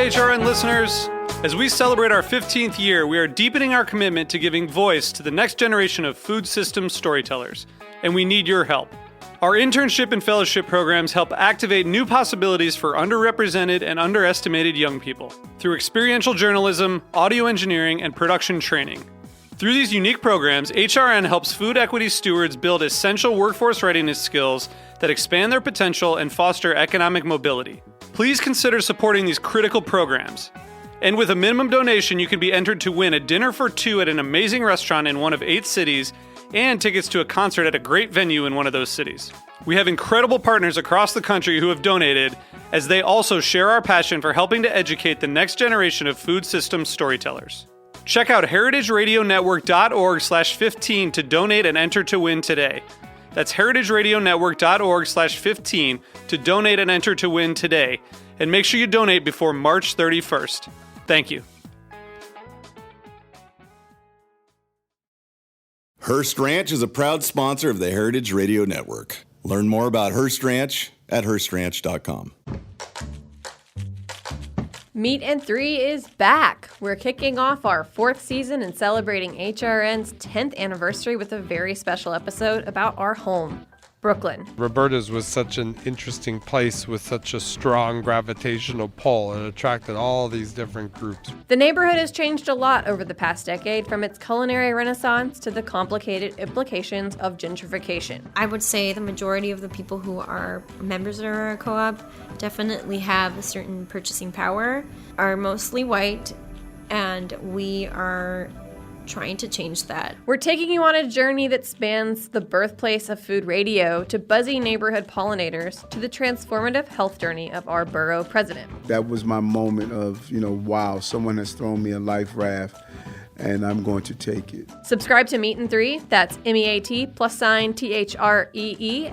HRN listeners. As we celebrate our 15th year, we are deepening our commitment to giving voice to the next generation of food systems storytellers, and we need your help. Our internship and fellowship programs help activate new possibilities for underrepresented and underestimated young people through experiential journalism, audio engineering, and production training. Through these unique programs, HRN helps food equity stewards build essential workforce readiness skills that expand their potential and foster economic mobility. Please consider supporting these critical programs. And with a minimum donation, you can be entered to win a dinner for two at an amazing restaurant in one of 8 cities and tickets to a concert at a great venue in one of those cities. We have incredible partners across the country who have donated, as they also share our passion for helping to educate the next generation of food systems storytellers. Check out heritageradionetwork.org/15 to donate and enter to win today. That's heritageradionetwork.org/15 to donate and enter to win today. And make sure you donate before March 31st. Thank you. Hearst Ranch is a proud sponsor of the Heritage Radio Network. Learn more about Hearst Ranch at HearstRanch.com. Meat and 3 is back. We're kicking off our 4th season and celebrating HRN's 10th anniversary with a very special episode about our home, Brooklyn. Roberta's was such an interesting place with such a strong gravitational pull. It attracted all these different groups. The neighborhood has changed a lot over the past decade, from its culinary renaissance to the complicated implications of gentrification. I would say the majority of the people who are members of our co-op definitely have a certain purchasing power, are mostly white, and we are trying to change that. We're taking you on a journey that spans the birthplace of food radio to buzzy neighborhood pollinators to the transformative health journey of our borough president. That was my moment of, wow, someone has thrown me a life raft and I'm going to take it. Subscribe to Meat and 3, that's MEAT+THREE,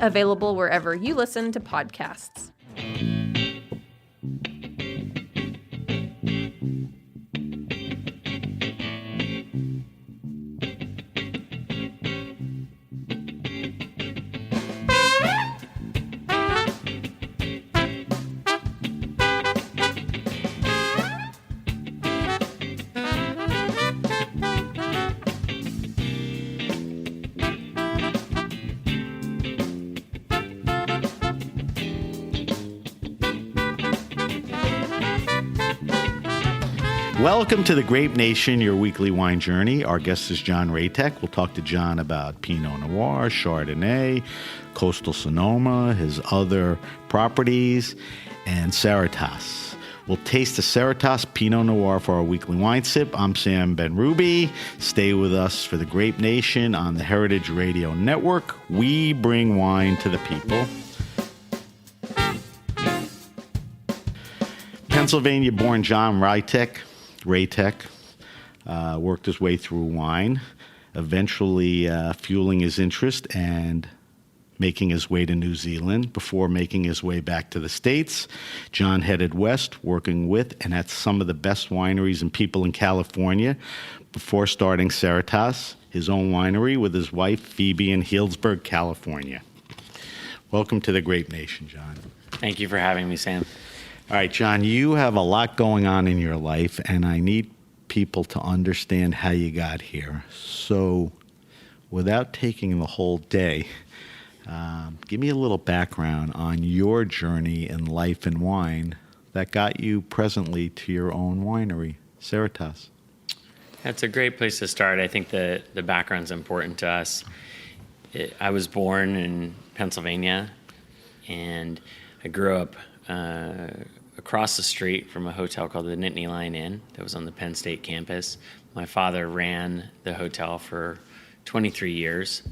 available wherever you listen to podcasts. Welcome to the Grape Nation, your weekly wine journey. Our guest is John Raytek. We'll talk to John about Pinot Noir, Chardonnay, Coastal Sonoma, his other properties, and Ceritas. We'll taste the Ceritas Pinot Noir for our weekly wine sip. I'm Sam Ben-Ruby. Stay with us for the Grape Nation on the Heritage Radio Network. We bring wine to the people. Pennsylvania-born John Raytek worked his way through wine, eventually fueling his interest and making his way to New Zealand before making his way back to the States. John headed west, working with and at some of the best wineries and people in California before starting Ceritas, his own winery, with his wife Phoebe in Healdsburg, California. Welcome to the Grape Nation, John. Thank you for having me, Sam. All right, John, you have a lot going on in your life, and I need people to understand how you got here. So without taking the whole day, give me a little background on your journey in life and wine that got you presently to your own winery, Ceritas. That's a great place to start. I think the background's important to us. I was born in Pennsylvania, and I grew up across the street from a hotel called the Nittany Lion Inn that was on the Penn State campus. My father ran the hotel for 23 years,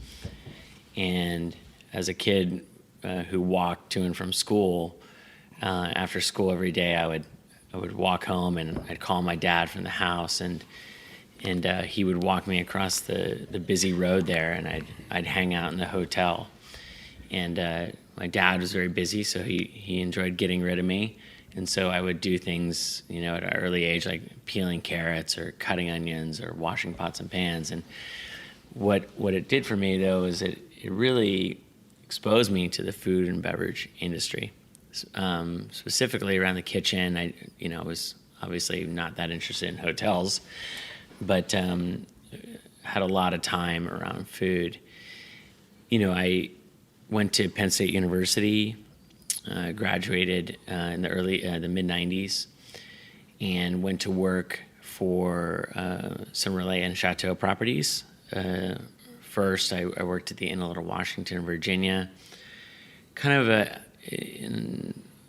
and as a kid who walked to and from school, after school every day, I would walk home and I'd call my dad from the house, and he would walk me across the busy road there, and I'd hang out in the hotel. And my dad was very busy, so he enjoyed getting rid of me. And so I would do things, at an early age, like peeling carrots or cutting onions or washing pots and pans. And what it did for me, though, is it really exposed me to the food and beverage industry, specifically around the kitchen. I was obviously not that interested in hotels, but had a lot of time around food. I went to Penn State University, graduated in the mid 90s, and went to work for some Relais and Chateau properties. First, I worked at the Inn of Little Washington in Virginia, kind of a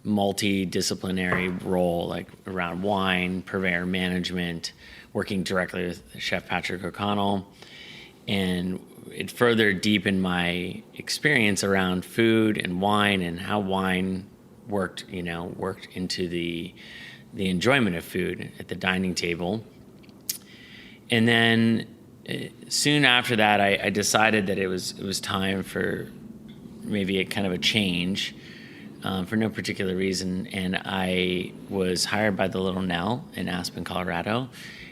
multidisciplinary role, like around wine, purveyor management, working directly with Chef Patrick O'Connell. And it further deepened my experience around food and wine and how wine worked into the enjoyment of food at the dining table. And then soon after that, I decided that it was time for maybe a kind of a change for no particular reason. And I was hired by the Little Nell in Aspen, Colorado.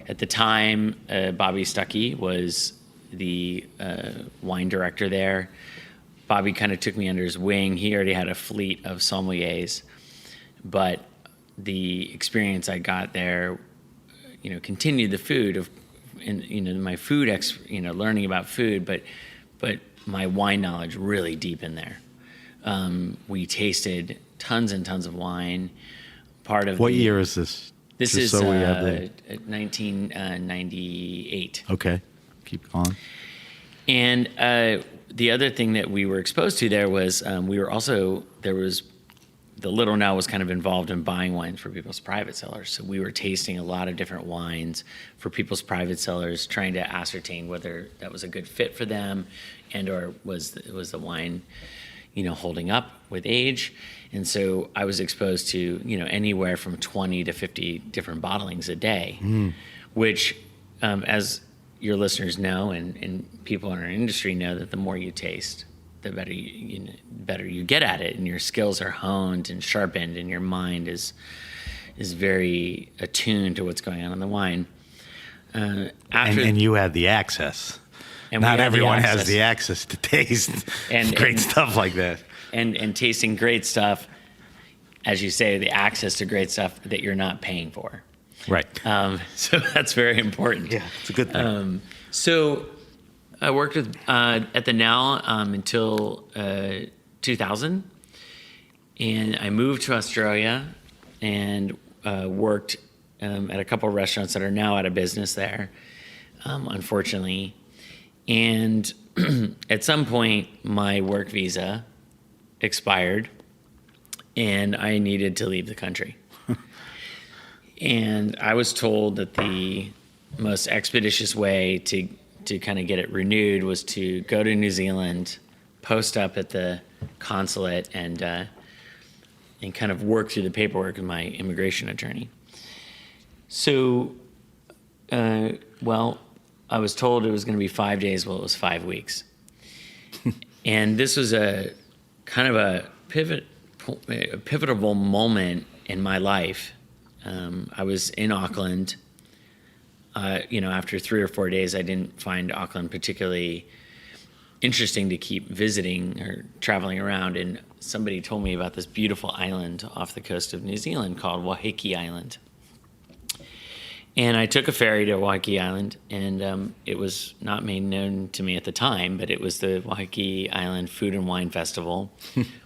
At the time, Bobby Stuckey was the wine director there. Bobby kind of took me under his wing. He already had a fleet of sommeliers, but the experience I got there, continued the food my food learning about food, but my wine knowledge really deep in there. We tasted tons and tons of wine. What year is this? This Just is so we have the... 1998. Okay, keep going. And the other thing that we were exposed to there was the Little Nell was kind of involved in buying wines for people's private cellars. So we were tasting a lot of different wines for people's private cellars, trying to ascertain whether that was a good fit for them, or was the wine, holding up with age. And so I was exposed to, anywhere from 20 to 50 different bottlings a day, which, as your listeners know, and people in our industry know, that the more you taste, the better you get at it, and your skills are honed and sharpened, and your mind is very attuned to what's going on in the wine. And you had the access. And not everyone has the access to taste great stuff like that. And tasting great stuff, as you say, the access to great stuff that you're not paying for. Right. So that's very important. Yeah, it's a good thing. So I worked at the Nell until 2000, and I moved to Australia and worked at a couple of restaurants that are now out of business there, unfortunately. And at some point, my work visa expired, and I needed to leave the country. And I was told that the most expeditious way to kind of get it renewed was to go to New Zealand, post up at the consulate, and kind of work through the paperwork with my immigration attorney. So, I was told it was going to be 5 days. Well, it was 5 weeks. And this was a kind of a pivotal moment in my life. I was in Auckland. After 3 or 4 days, I didn't find Auckland particularly interesting to keep visiting or traveling around. And somebody told me about this beautiful island off the coast of New Zealand called Waiheke Island. And I took a ferry to Waiheke Island, and it was not made known to me at the time, but it was the Waiheke Island Food and Wine Festival,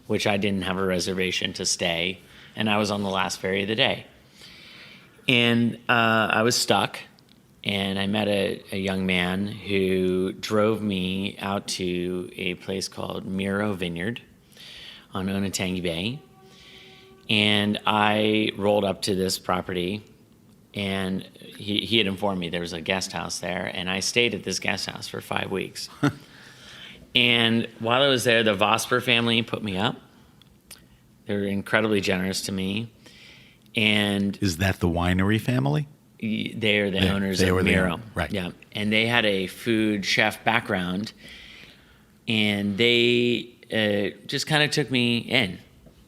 which I didn't have a reservation to stay, and I was on the last ferry of the day. And I was stuck, and I met a young man who drove me out to a place called Miro Vineyard on Onetangi Bay. And I rolled up to this property, and he had informed me there was a guest house there, and I stayed at this guest house for 5 weeks. And while I was there, the Vosper family put me up. They were incredibly generous to me. And is that the winery family? They are the owners of Miro. Right. Yeah. And they had a food chef background, and they just kind of took me in,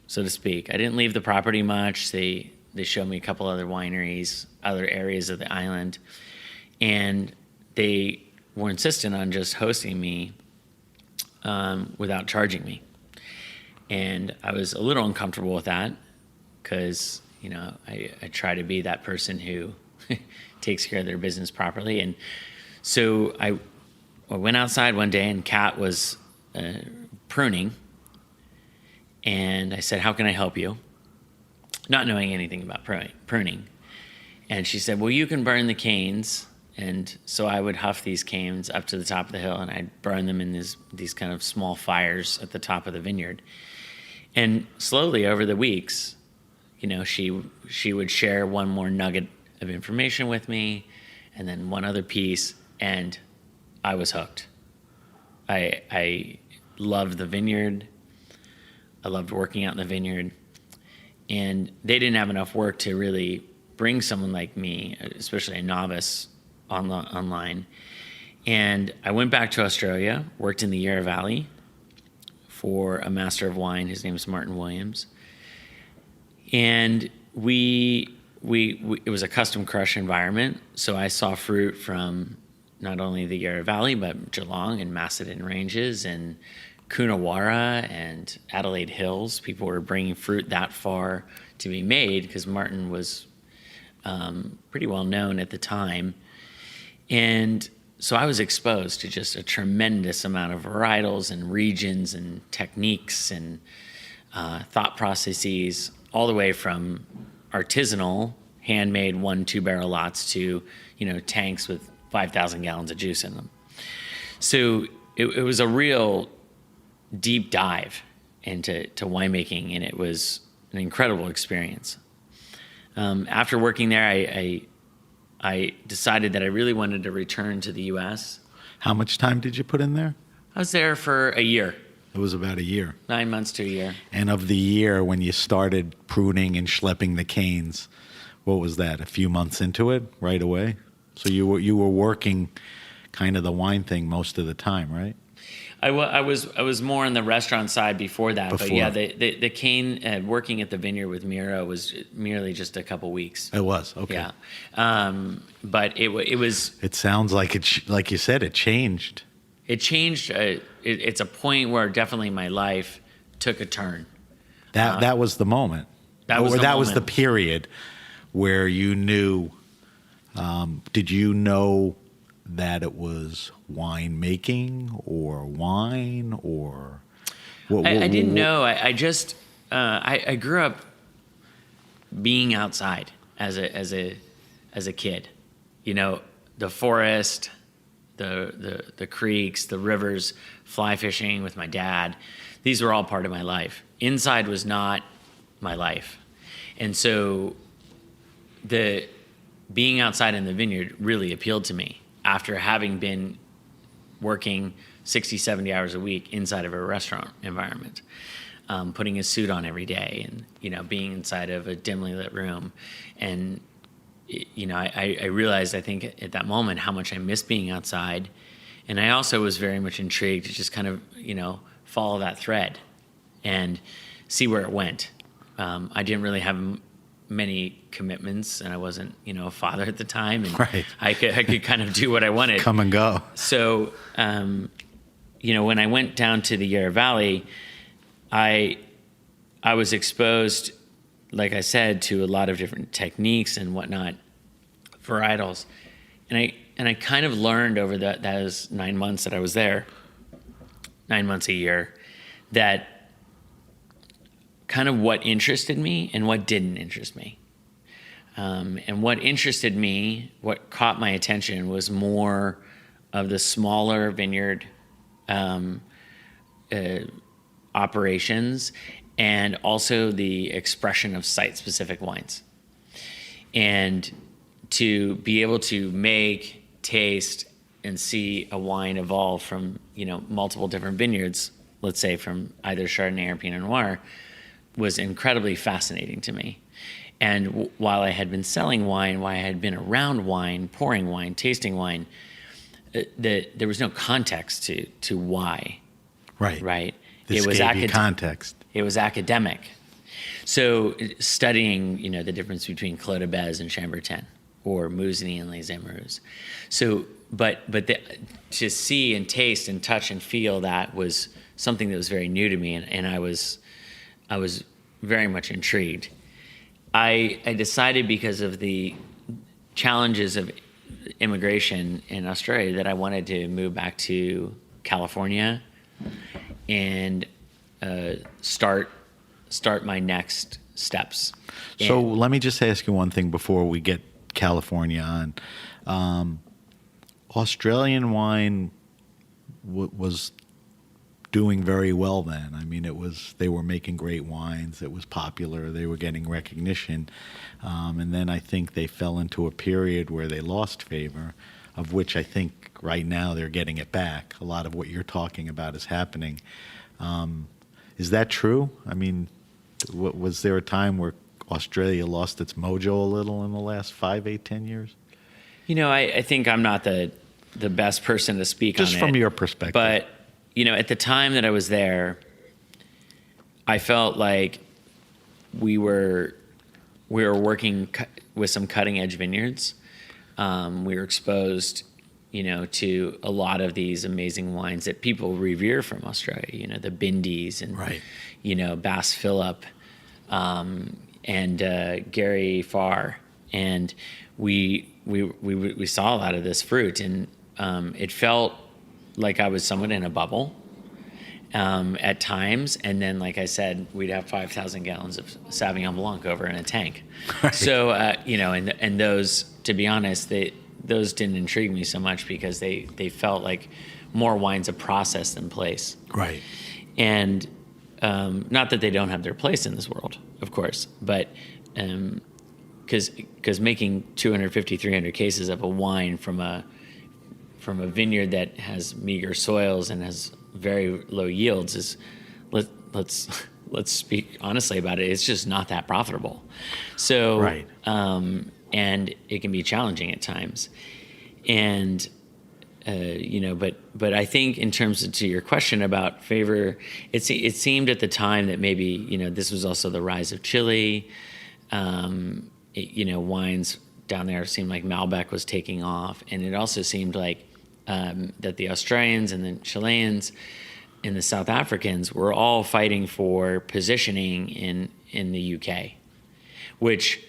so to speak. I didn't leave the property much. They showed me a couple other wineries, other areas of the island, and they were insistent on just hosting me without charging me. And I was a little uncomfortable with that because, I try to be that person who takes care of their business properly. And so I went outside one day, and Kat was pruning, and I said, "How can I help you?" Not knowing anything about pruning. And she said, "Well, you can burn the canes." And so I would huff these canes up to the top of the hill, and I'd burn them in these kind of small fires at the top of the vineyard. And slowly over the weeks, she would share one more nugget of information with me, and then one other piece, and I was hooked. I loved the vineyard. I loved working out in the vineyard. And they didn't have enough work to really bring someone like me, especially a novice, online. And I went back to Australia, worked in the Yarra Valley for a master of wine. His name is Martin Williams. And it was a custom crush environment. So I saw fruit from not only the Yarra Valley, but Geelong and Macedon Ranges and Coonawarra and Adelaide Hills. People were bringing fruit that far to be made because Martin was pretty well known at the time. And so I was exposed to just a tremendous amount of varietals and regions and techniques and thought processes, all the way from artisanal, handmade 1-2 barrel lots to, tanks with 5,000 gallons of juice in them. So it was a real deep dive into winemaking, and it was an incredible experience. After working there, I decided that I really wanted to return to the U.S. How much time did you put in there? I was there for a year. It was about a year. 9 months to a year. And of the year, when you started pruning and schlepping the canes, what was that? A few months into it, right away? So you were working kind of the wine thing most of the time, right? I was more on the restaurant side before that. But yeah, the cane, working at the vineyard with Mira was merely just a couple weeks. It was, okay. Yeah. But it was... It sounds like like you said, it changed. It changed. It's a point where definitely my life took a turn. That was the moment. That was the period where you knew. Did you know that it was wine making or wine or? I didn't know. I just I grew up being outside as a kid. The forest. The creeks, the rivers, fly fishing with my dad. These were all part of my life. Inside was not my life. And so the being outside in the vineyard really appealed to me after having been working 60, 70 hours a week inside of a restaurant environment, putting a suit on every day and, being inside of a dimly lit room. And I realized, I think, at that moment how much I missed being outside. And I also was very much intrigued to just kind of, follow that thread and see where it went. I didn't really have many commitments, and I wasn't, a father at the time. And right. I could kind of do what I wanted. Come and go. So, when I went down to the Yarra Valley, I was exposed, like I said, to a lot of different techniques and whatnot, varietals. And I kind of learned over those 9 months that I was there, 9 months a year, that kind of what interested me and what didn't interest me. And what interested me, what caught my attention, was more of the smaller vineyard operations, and also the expression of site-specific wines. And to be able to make, taste, and see a wine evolve from, multiple different vineyards, let's say from either Chardonnay or Pinot Noir, was incredibly fascinating to me. And while I had been selling wine, while I had been around wine, pouring wine, tasting wine, there was no context to why. Right. Right. This gave you context. It was academic. So studying, the difference between Clos de Bez and Chambertin, or Moussigny and Les Emerauds. So, but to see and taste and touch and feel, that was something that was very new to me, and I was very much intrigued. I decided, because of the challenges of immigration in Australia, that I wanted to move back to California and start my next steps. So let me just ask you one thing before we get California on. Australian wine was doing very well then. I mean, they were making great wines. It was popular. They were getting recognition. And then I think they fell into a period where they lost favor, of which I think right now they're getting it back. A lot of what you're talking about is happening. Is that true? I mean, was there a time where Australia lost its mojo a little in the last 5, 8, 10 years? I think I'm not the best person to speak on it. Just from your perspective. But, at the time that I was there, I felt like we were working with some cutting edge vineyards. We were exposed, to a lot of these amazing wines that people revere from Australia, the Bindies and, right. Bass Phillip, and Gary Farr. And we saw a lot of this fruit, and it felt like I was somewhat in a bubble at times. And then, like I said, we'd have 5,000 gallons of Sauvignon Blanc over in a tank. Right. So, and those, to be honest, those didn't intrigue me so much because they felt like more wine's a process than place. Right. And not that they don't have their place in this world, of course, but because making 250, 300 cases of a wine from a vineyard that has meager soils and has very low yields is, let's speak honestly about it, it's just not that profitable. So, right. And it can be challenging at times. And, but I think in terms of, to your question about favor, it seemed at the time that maybe, this was also the rise of Chile. Wines down there seemed like Malbec was taking off. And it also seemed like that the Australians and the Chileans and the South Africans were all fighting for positioning in the UK, which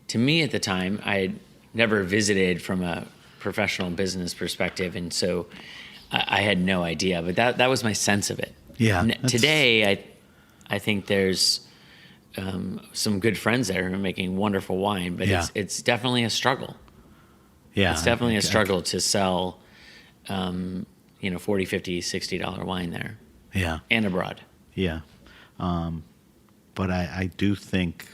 to me at the time, I had never visited from a professional business perspective. And so I had no idea, but that was my sense of it. Yeah. Today, I think there's some good friends there who are making wonderful wine, but it's definitely a struggle. Yeah. It's definitely a struggle to sell, $40, $50, $60 wine there. Yeah. And abroad. Yeah. But I do think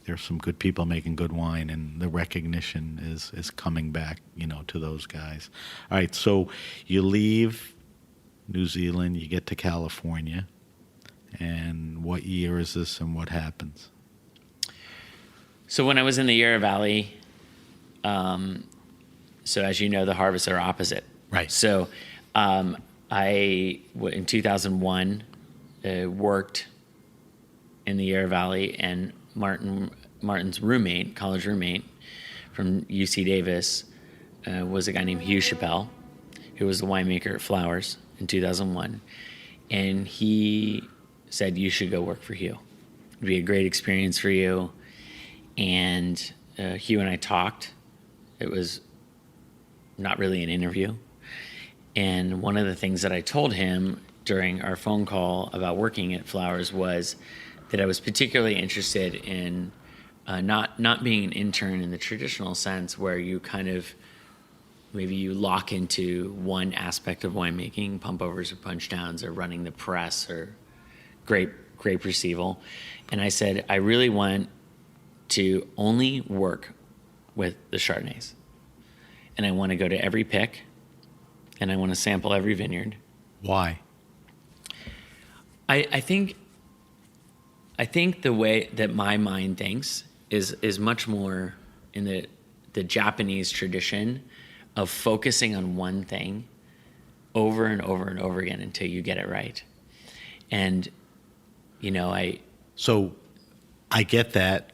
there's some good people making good wine, and the recognition is coming back, to those guys. All right, so you leave New Zealand, you get to California, and what year is this and what happens? So when I was in the Yarra Valley, so as you know, the harvests are opposite. Right. So in 2001, worked in the Yarra Valley, and Martin's roommate, college roommate from UC Davis, was a guy named Hugh Chappelle, who was the winemaker at Flowers in 2001. And he said, you should go work for Hugh. It'd be a great experience for you. And Hugh and I talked. It was not really an interview. And one of the things that I told him during our phone call about working at Flowers was that I was particularly interested in not being an intern in the traditional sense, where you kind of maybe you lock into one aspect of winemaking, pump overs or punch downs or running the press or grape receival. And I said, I really want to only work with the Chardonnays. And I want to go to every pick, and I want to sample every vineyard. Why? I think the way that my mind thinks is much more in the Japanese tradition of focusing on one thing over and over and over again until you get it right. And, So I get that.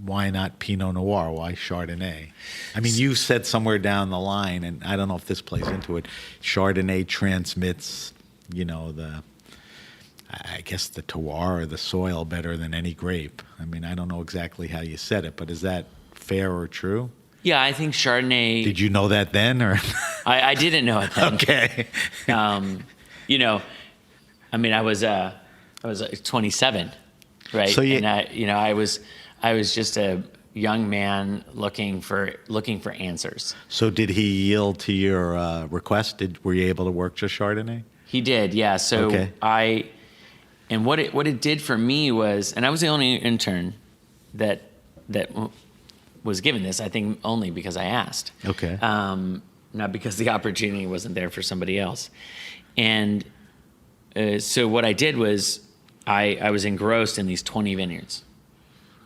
Why not Pinot Noir? Why Chardonnay? I mean, you said somewhere down the line, and I don't know if this plays into it, Chardonnay transmits, the I guess the terroir or the soil better than any grape. I mean, I don't know exactly how you said it, but is that fair or true? Yeah, I think Chardonnay. Did you know that then, or? I didn't know it then. Okay. You know, I mean, I was 27, right? So and I was just a young man looking for answers. So did he yield to your request? Were you able to work just Chardonnay? He did, yeah. So Okay. And what it did for me was, and I was the only intern that was given this, I think only because I asked. Okay. Not because the opportunity wasn't there for somebody else. And so what I did was I was engrossed in these 20 vineyards,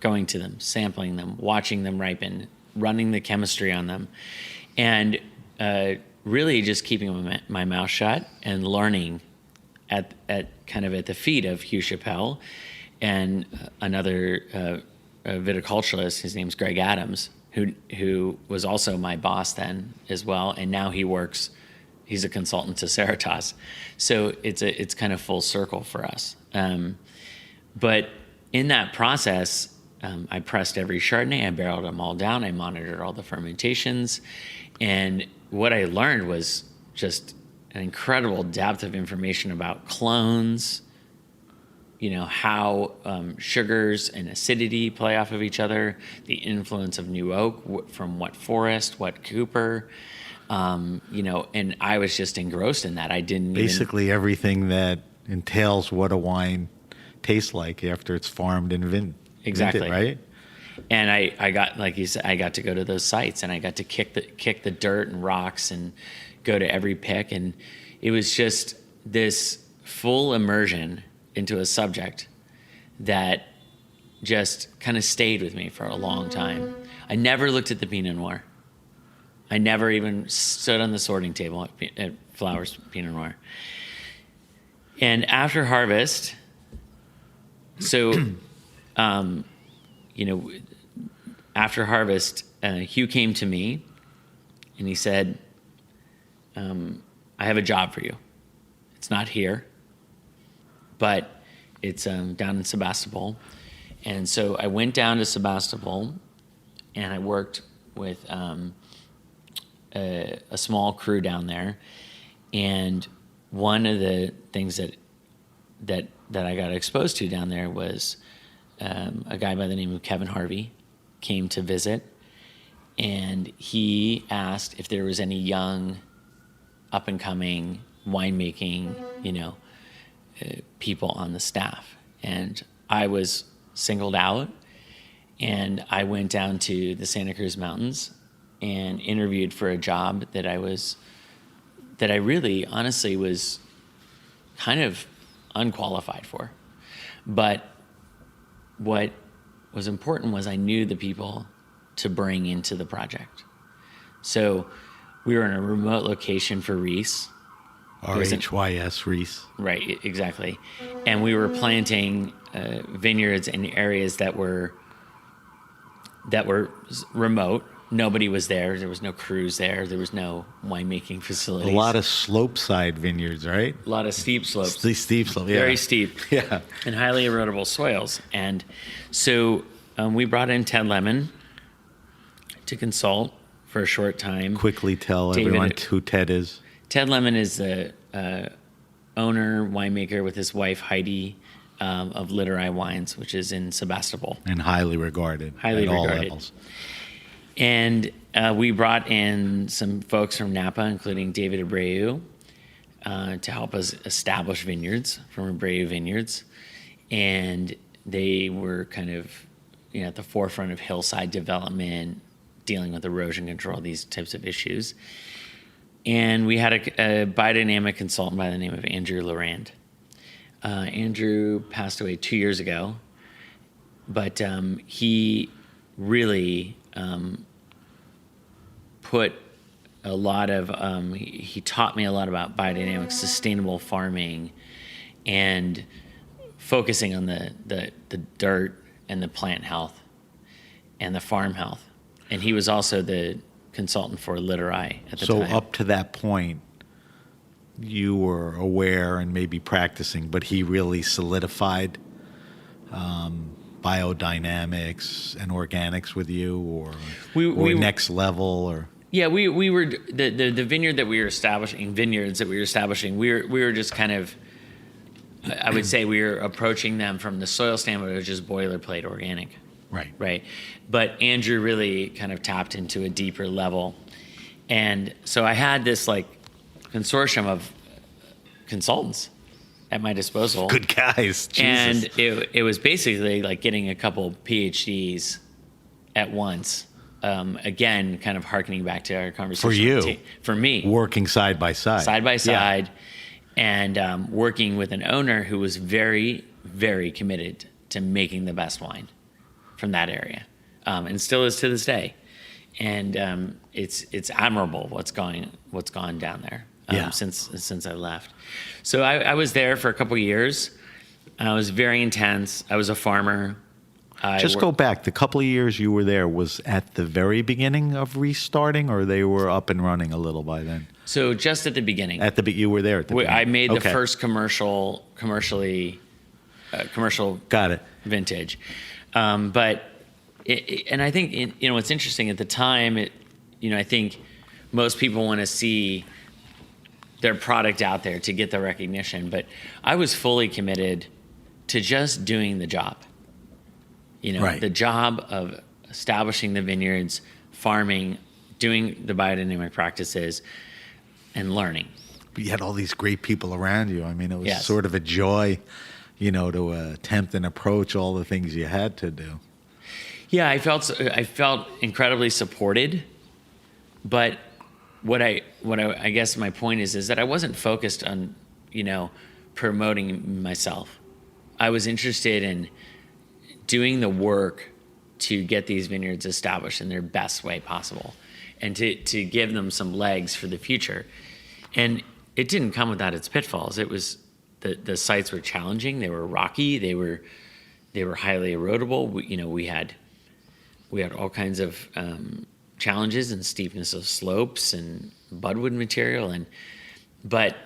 going to them, sampling them, watching them ripen, running the chemistry on them, and really just keeping my mouth shut and learning at kind of at the feet of Hugh Chappelle and another viticulturalist. His name's Greg Adams, who was also my boss then as well, and now he's a consultant to Ceritas. So it's kind of full circle for us. But in that process, I pressed every Chardonnay, I barreled them all down, I monitored all the fermentations, and what I learned was just an incredible depth of information about clones, how sugars and acidity play off of each other, the influence of new oak from what forest, what cooper, and I was just engrossed in that. I didn't Basically everything that entails what a wine tastes like after it's farmed and exactly vinted, right? And I got, like you said, I got to go to those sites and I got to kick the dirt and rocks and go to every pick, and it was just this full immersion into a subject that just kind of stayed with me for a long time. I never looked at the Pinot Noir. I never even stood on the sorting table at Flowers Pinot Noir. And after harvest, so, after harvest, Hugh came to me and he said, I have a job for you. It's not here, but it's down in Sebastopol. And so I went down to Sebastopol and I worked with a small crew down there. And one of the things that I got exposed to down there was a guy by the name of Kevin Harvey came to visit, and he asked if there was any young, up-and-coming winemaking, people on the staff. And I was singled out, and I went down to the Santa Cruz Mountains and interviewed for a job that I really honestly was kind of unqualified for. But what was important was I knew the people to bring into the project. So we were in a remote location for Reese. RHYS, Reese. Right, exactly. And we were planting vineyards in areas that were remote. Nobody was there. There was no crews there. There was no winemaking facilities. A lot of slope-side vineyards, right? A lot of steep slopes. Steep slope, yeah. Very steep. Yeah. And highly erodible soils. And so we brought in Ted Lemon to consult for a short time. Quickly tell everyone who Ted is. Ted Lemon is the owner, winemaker with his wife Heidi of Literai Wines, which is in Sebastopol. And highly regarded at all levels. And we brought in some folks from Napa, including David Abreu, to help us establish vineyards from Abreu Vineyards. And they were kind of at the forefront of hillside development, dealing with erosion control, these types of issues. And we had a biodynamic consultant by the name of Andrew Lorand. Andrew passed away 2 years ago, but he really put a lot of, he taught me a lot about biodynamic, sustainable farming, and focusing on the dirt and the plant health and the farm health. And he was also the consultant for Literai at the time. So up to that point, you were aware and maybe practicing, but he really solidified biodynamics and organics with you, or next level, or? Yeah, we were the vineyard that we were establishing, vineyards that we were establishing. We were just kind of, I would say we were approaching them from the soil standpoint, which is boilerplate organic. Right. But Andrew really kind of tapped into a deeper level. And so I had this like consortium of consultants at my disposal. Good guys. Jesus. And it was basically like getting a couple PhDs at once. Again, kind of hearkening back to our conversation. For you. For me. Working side by side. Side by side. And working with an owner who was very, very committed to making the best wine from that area, and still is to this day. And it's admirable what's gone down there since I left. So I was there for a couple of years. I was very intense. I was a farmer. Go back. The couple of years you were there was at the very beginning of restarting, or they were up and running a little by then? So just at the beginning. You were there at the beginning. I made the first commercial Got it. vintage. But and I think what's interesting at the time, I think most people want to see their product out there to get the recognition, but I was fully committed to just doing the job. The job of establishing the vineyards, farming, doing the biodynamic practices, and learning. But you had all these great people around you. I mean, it was sort of a joy, to attempt and approach all the things you had to do. Yeah, I felt incredibly supported, but what I guess my point is that I wasn't focused on, promoting myself. I was interested in doing the work to get these vineyards established in their best way possible, and to give them some legs for the future. And it didn't come without its pitfalls. It was the sites were challenging. They were rocky. They were highly erodible. We had all kinds of challenges and steepness of slopes and budwood material, but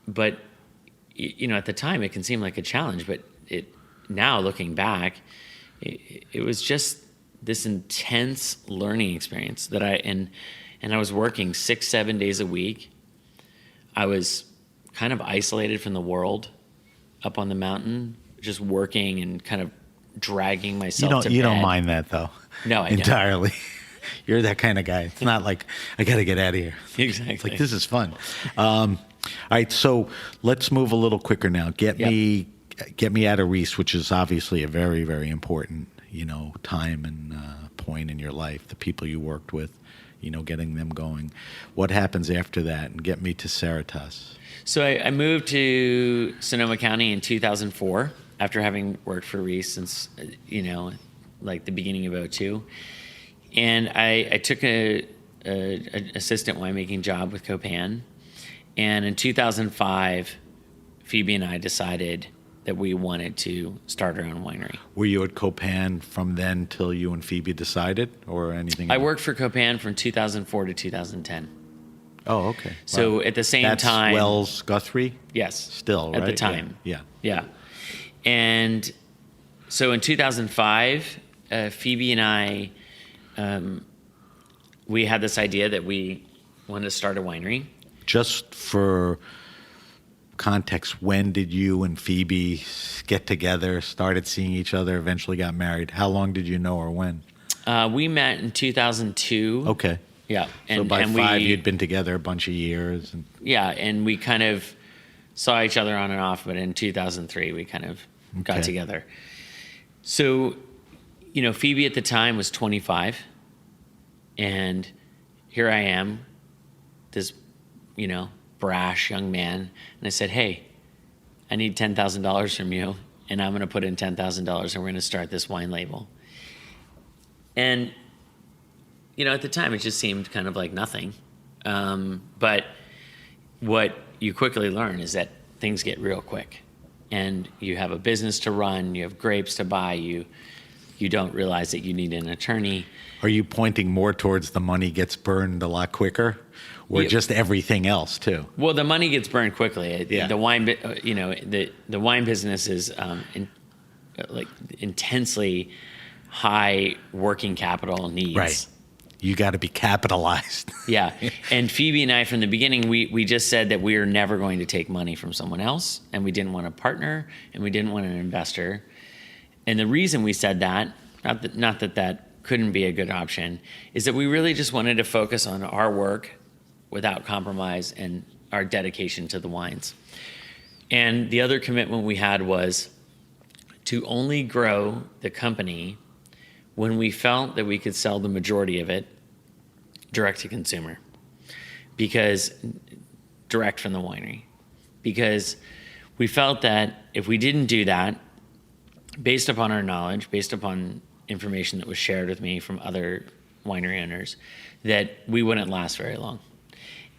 at the time it can seem like a challenge, but now looking back, it was just this intense learning experience that I was working 6-7 days a week. I was kind of isolated from the world up on the mountain, just working and kind of dragging myself to bed. You don't mind that, though? No, I entirely. don't. You're that kind of guy. It's not like, I got to get out of here. Exactly. It's like, this is fun. All right, so let's move a little quicker now. Get me out of Reese, which is obviously a very, very important, time and point in your life, the people you worked with, getting them going. What happens after that? And get me to Ceritas. So I moved to Sonoma County in 2004 after having worked for Reese since, like the beginning of 2002. And I took an assistant winemaking job with Copan. And in 2005, Phoebe and I decided that we wanted to start our own winery. Were you at Copan from then till you and Phoebe decided, or anything I else? worked for Copan from 2004 to 2010. Oh, okay. So at the same That's time... Wells Guthrie? Yes. Still, right? At the time. Yeah. And so in 2005, Phoebe and I, we had this idea that we wanted to start a winery. Just for context, when did you and Phoebe get together, started seeing each other, eventually got married? How long did you know her when? We met in 2002. Okay. Yeah. So by 5, you'd been together a bunch of years. And we kind of saw each other on and off, but in 2003, we kind of got together. So, Phoebe at the time was 25, and here I am, this, brash young man, and I said, hey, I need $10,000 from you, and I'm going to put in $10,000, and we're going to start this wine label. And, at the time, it just seemed kind of like nothing. But what you quickly learn is that things get real quick. And you have a business to run, you have grapes to buy, you You don't realize that you need an attorney. Are you pointing more towards the money gets burned a lot quicker, or just everything else too? Well, the money gets burned quickly. Yeah. The wine, the wine business is intensely high working capital needs. Right. You got to be capitalized. Yeah. And Phoebe and I, from the beginning, we just said that we are never going to take money from someone else, and we didn't want a partner, and we didn't want an investor. And the reason we said that, not that couldn't be a good option, is that we really just wanted to focus on our work without compromise and our dedication to the wines. And the other commitment we had was to only grow the company when we felt that we could sell the majority of it direct to consumer, because direct from the winery, because we felt that if we didn't do that, based upon our knowledge, based upon information that was shared with me from other winery owners, that we wouldn't last very long.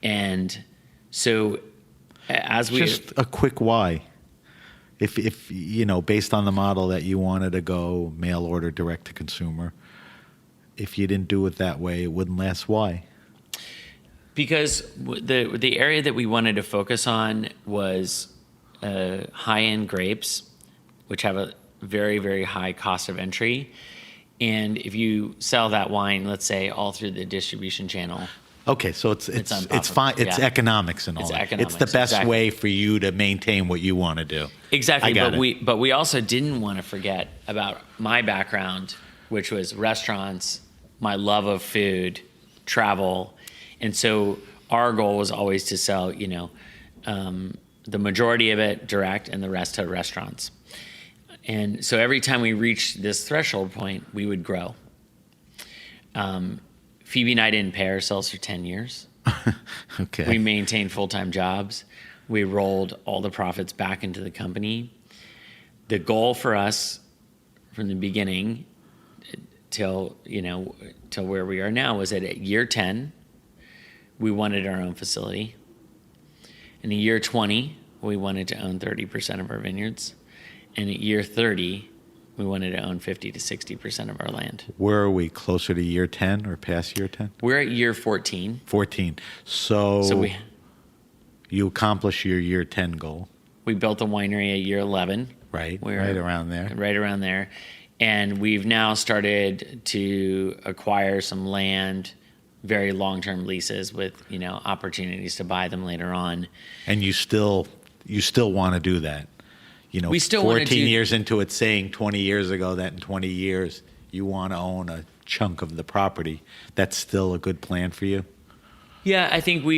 And so as we... Just a quick why. If based on the model that you wanted to go mail order direct to consumer, if you didn't do it that way, it wouldn't last. Why? Because the area that we wanted to focus on was high-end grapes, which have a very, very high cost of entry. And if you sell that wine, let's say, all through the distribution channel... Okay, so it's fine. It's economics and all that. Economics, it's the best way for you to maintain what you want to do. Exactly, but we also didn't want to forget about my background, which was restaurants, my love of food, travel, and so our goal was always to sell, the majority of it direct and the rest to restaurants. And so every time we reached this threshold point, we would grow. Phoebe and I didn't pay ourselves for 10 years. Okay. We maintained full-time jobs. We rolled all the profits back into the company. The goal for us from the beginning till where we are now was that at year 10, we wanted our own facility. In year 20, we wanted to own 30% of our vineyards. And at year 30, we wanted to own 50 to 60% of our land. Where are we, closer to year 10 or past year 10? We're at year 14. 14. So you accomplish your year 10 goal. We built a winery at year 11. Right around there. Right around there. And we've now started to acquire some land, very long-term leases with, opportunities to buy them later on. And you still want to do that. We still 14 years into it, saying 20 years ago that in 20 years you want to own a chunk of the property. That's still a good plan for you? Yeah, I think all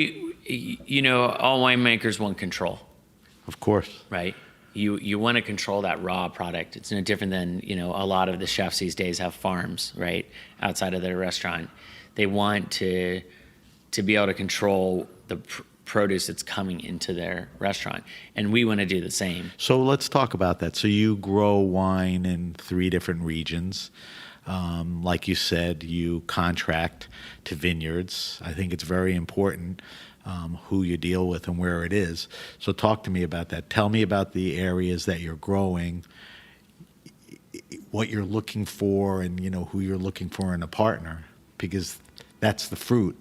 winemakers want control. Of course. Right? You want to control that raw product. It's no different than, a lot of the chefs these days have farms, right, outside of their restaurant. They want to be able to control the produce that's coming into their restaurant, and we want to do the same. So let's talk about that. So you grow wine in 3 different regions. Like you said, you contract to vineyards. I think it's very important who you deal with and where it is. So talk to me about that. Tell me about the areas that you're growing, what you're looking for, and who you're looking for in a partner, because that's the fruit.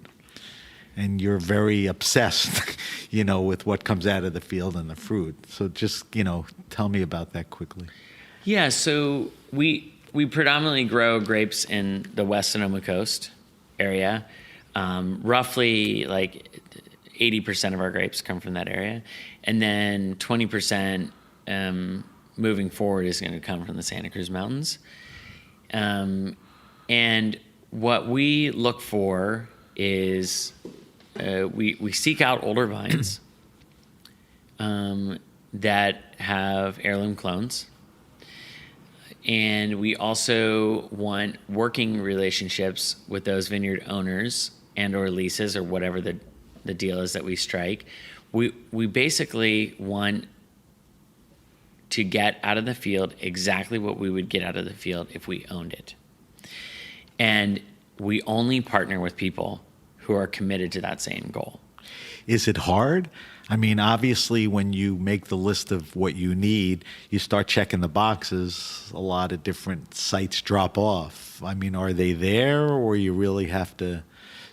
And you're very obsessed, with what comes out of the field and the fruit. So just, tell me about that quickly. Yeah, so we predominantly grow grapes in the West Sonoma Coast area. Roughly like 80% of our grapes come from that area. And then 20% moving forward is going to come from the Santa Cruz Mountains. And what we look for is... we seek out older vines that have heirloom clones. And we also want working relationships with those vineyard owners and or leases or whatever the deal is that we strike. We basically want to get out of the field exactly what we would get out of the field if we owned it. And we only partner with people who are committed to that same goal. Is it hard? I mean, obviously, when you make the list of what you need, you start checking the boxes. A lot of different sites drop off. I mean, are they there, or you really have to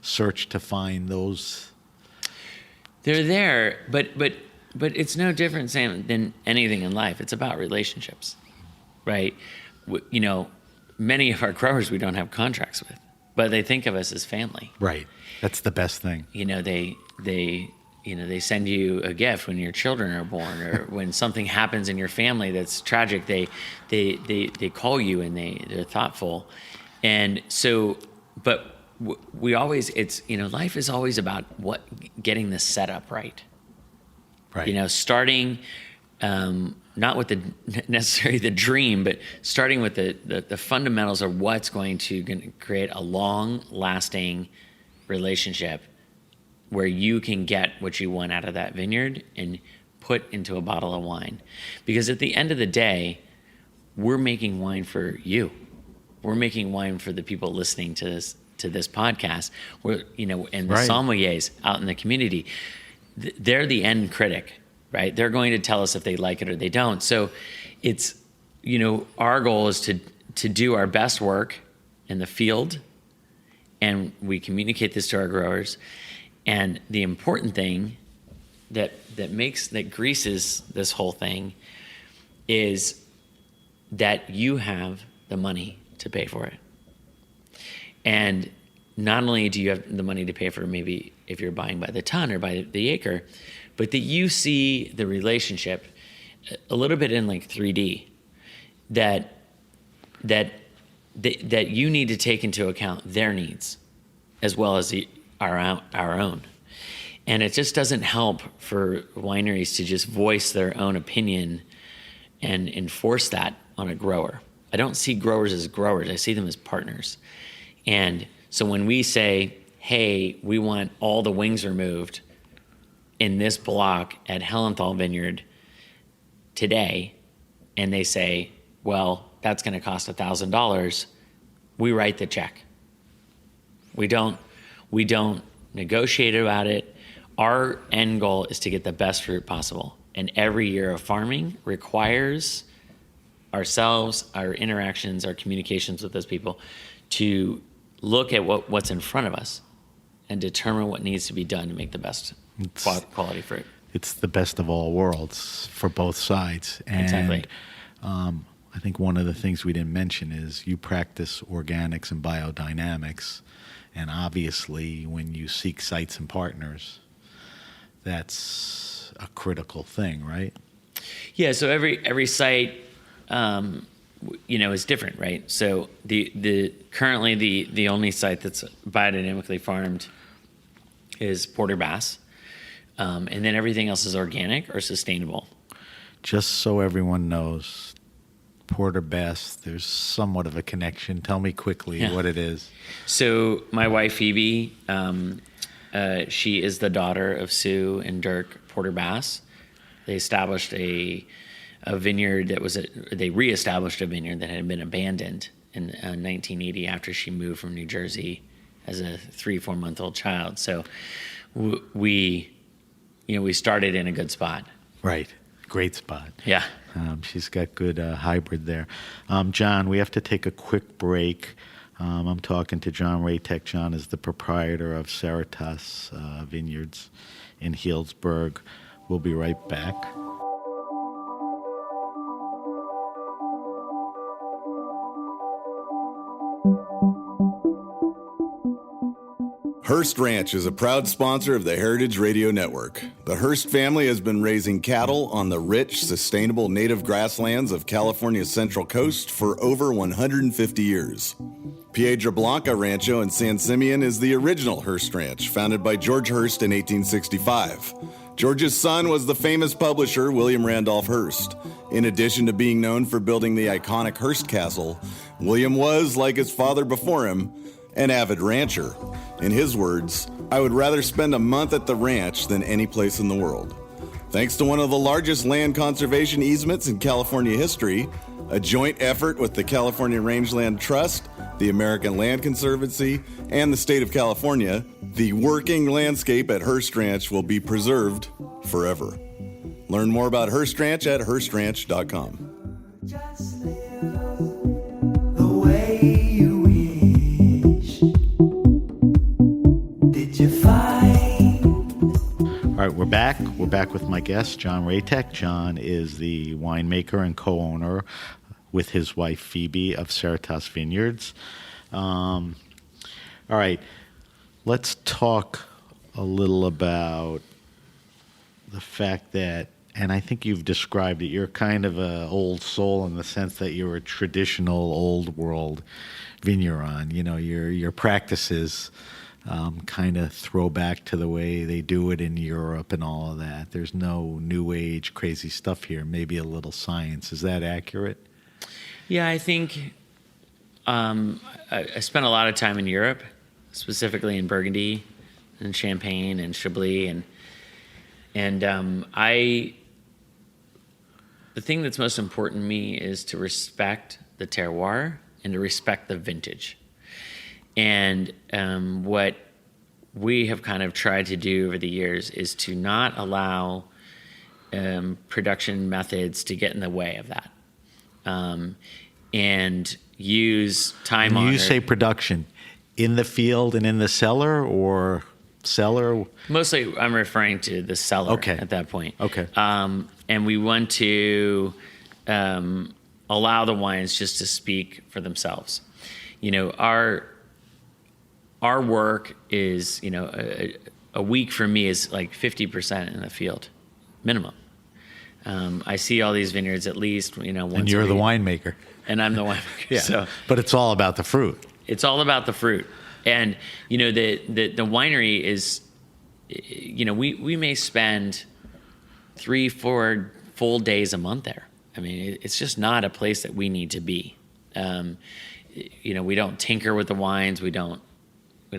search to find those? They're there, but it's no different, Sam, than anything in life. It's about relationships, right? You know, many of our growers we don't have contracts with, but they think of us as family. Right. That's the best thing. You know, they send you a gift when your children are born, or when something happens in your family that's tragic. They call you and they're thoughtful, and so. But we always, life is always about getting the setup right. Right. You know, starting not with necessarily the dream, but starting with the fundamentals of what's going to create a long-lasting relationship where you can get what you want out of that vineyard and put into a bottle of wine. Because at the end of the day, we're making wine for you. We're making wine for the people listening to this podcast. And the sommeliers out in the community, they're the end critic, right? They're going to tell us if they like it or they don't. So it's, our goal is to do our best work in the field, and we communicate this to our growers. And the important thing that greases this whole thing is that you have the money to pay for it. And not only do you have the money to pay for, maybe if you're buying by the ton or by the acre, but that you see the relationship a little bit in like 3D, that you need to take into account their needs as well as our own. And it just doesn't help for wineries to just voice their own opinion and enforce that on a grower. I don't see growers as growers. I see them as partners. And so when we say, hey, we want all the wings removed in this block at Hellenthal Vineyard today, and they say, well, that's going to cost $1,000, we write the check. We don't negotiate about it. Our end goal is to get the best fruit possible. And every year of farming requires ourselves, our interactions, our communications with those people to look at what's in front of us and determine what needs to be done to make the best quality fruit. It's the best of all worlds for both sides. And, exactly. I think one of the things we didn't mention is you practice organics and biodynamics. And obviously, when you seek sites and partners, that's a critical thing, right? Yeah. So every site, is different, right? So currently the only site that's biodynamically farmed is Porter Bass, and then everything else is organic or sustainable. Just so everyone knows, Porter Bass, there's somewhat of a connection. Tell me quickly what it is. So my wife Phoebe, she is the daughter of Sue and Dirk Porter Bass. They established a vineyard they reestablished a vineyard that had been abandoned in 1980 after she moved from New Jersey as a 3-4 month old child. So we started in a good spot. Right. Great spot. Yeah. She's got good hybrid there. John, we have to take a quick break. I'm talking to John Raytek. John is the proprietor of Ceritas Vineyards in Healdsburg. We'll be right back. Hearst Ranch is a proud sponsor of the Heritage Radio Network. The Hearst family has been raising cattle on the rich, sustainable native grasslands of California's Central Coast for over 150 years. Piedra Blanca Rancho in San Simeon is the original Hearst Ranch, founded by George Hearst in 1865. George's son was the famous publisher William Randolph Hearst. In addition to being known for building the iconic Hearst Castle, William was, like his father before him, an avid rancher. In his words, "I would rather spend a month at the ranch than any place in the world." Thanks to one of the largest land conservation easements in California history, a joint effort with the California Rangeland Trust, the American Land Conservancy, and the state of California, the working landscape at Hearst Ranch will be preserved forever. Learn more about Hearst Ranch at HearstRanch.com. Just live the way you wish. Did you find? All right, we're back. We're back with my guest, John Raytek. John is the winemaker and co-owner with his wife, Phoebe, of Ceritas Vineyards. All right, let's talk a little about the fact that, and I think you've described it, you're kind of an old soul in the sense that you're a traditional old world vigneron. You know, your practices kind of throw back to the way they do it in Europe and all of that. There's no new age crazy stuff here, maybe a little science. Is that accurate? Yeah, I think I spent a lot of time in Europe, specifically in Burgundy and Champagne and Chablis, and the thing that's most important to me is to respect the terroir and to respect the vintage. And what we have kind of tried to do over the years is to not allow production methods to get in the way of that, and use time honored. When you say production, in the field and in the cellar, or cellar? Mostly, I'm referring to the cellar at that point. Okay. And we want to allow the wines just to speak for themselves. You know, our work is, you know, a week for me is like 50% in the field, minimum. I see all these vineyards at least, you know, once And you're a the week. winemaker. And I'm the winemaker. Yeah. So But it's all about the fruit. it's all about the fruit. And, you know, the winery is, you know, we may spend 3-4 full days a month there. I mean, it's just not a place that we need to be. You know, we don't tinker with the wines. We don't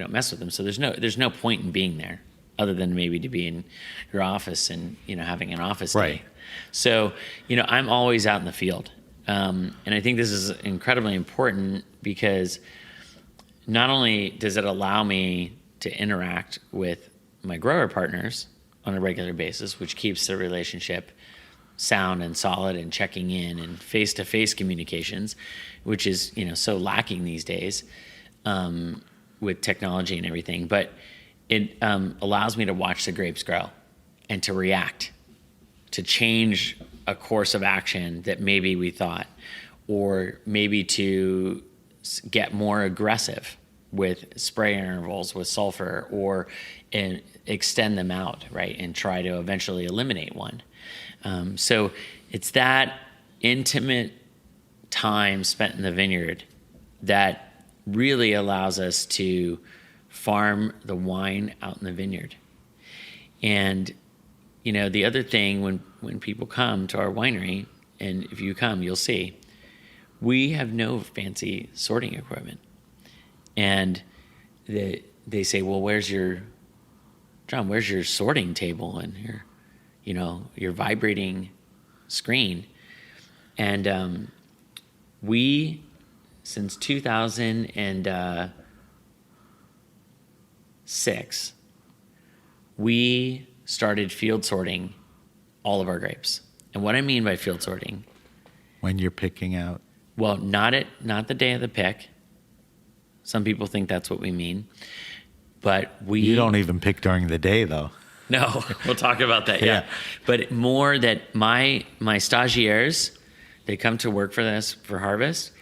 mess with them. So there's no point in being there other than maybe to be in your office and, you know, having an office Right. day. So, you know, I'm always out in the field. And I think this is incredibly important because not only does it allow me to interact with my grower partners on a regular basis, which keeps the relationship sound and solid and checking in and face-to-face communications, which is, you know, so lacking these days with technology and everything. But it allows me to watch the grapes grow and to react, to change a course of action that maybe we thought, or maybe to get more aggressive with spray intervals with sulfur, or extend them out, right, and try to eventually eliminate one. So it's that intimate time spent in the vineyard that really allows us to farm the wine out in the vineyard. And, you know, the other thing when people come to our winery, and if you come, you'll see, we have no fancy sorting equipment. And they say, well, where's your sorting table and your vibrating screen? And we, since 2006, we started field sorting all of our grapes. And what I mean by field sorting, When you're picking out. well, not the day of the pick. Some people think that's what we mean, but You don't even pick during the day, though. No, we'll talk about that. Yeah. But more that my stagiaires, they come to work for harvest.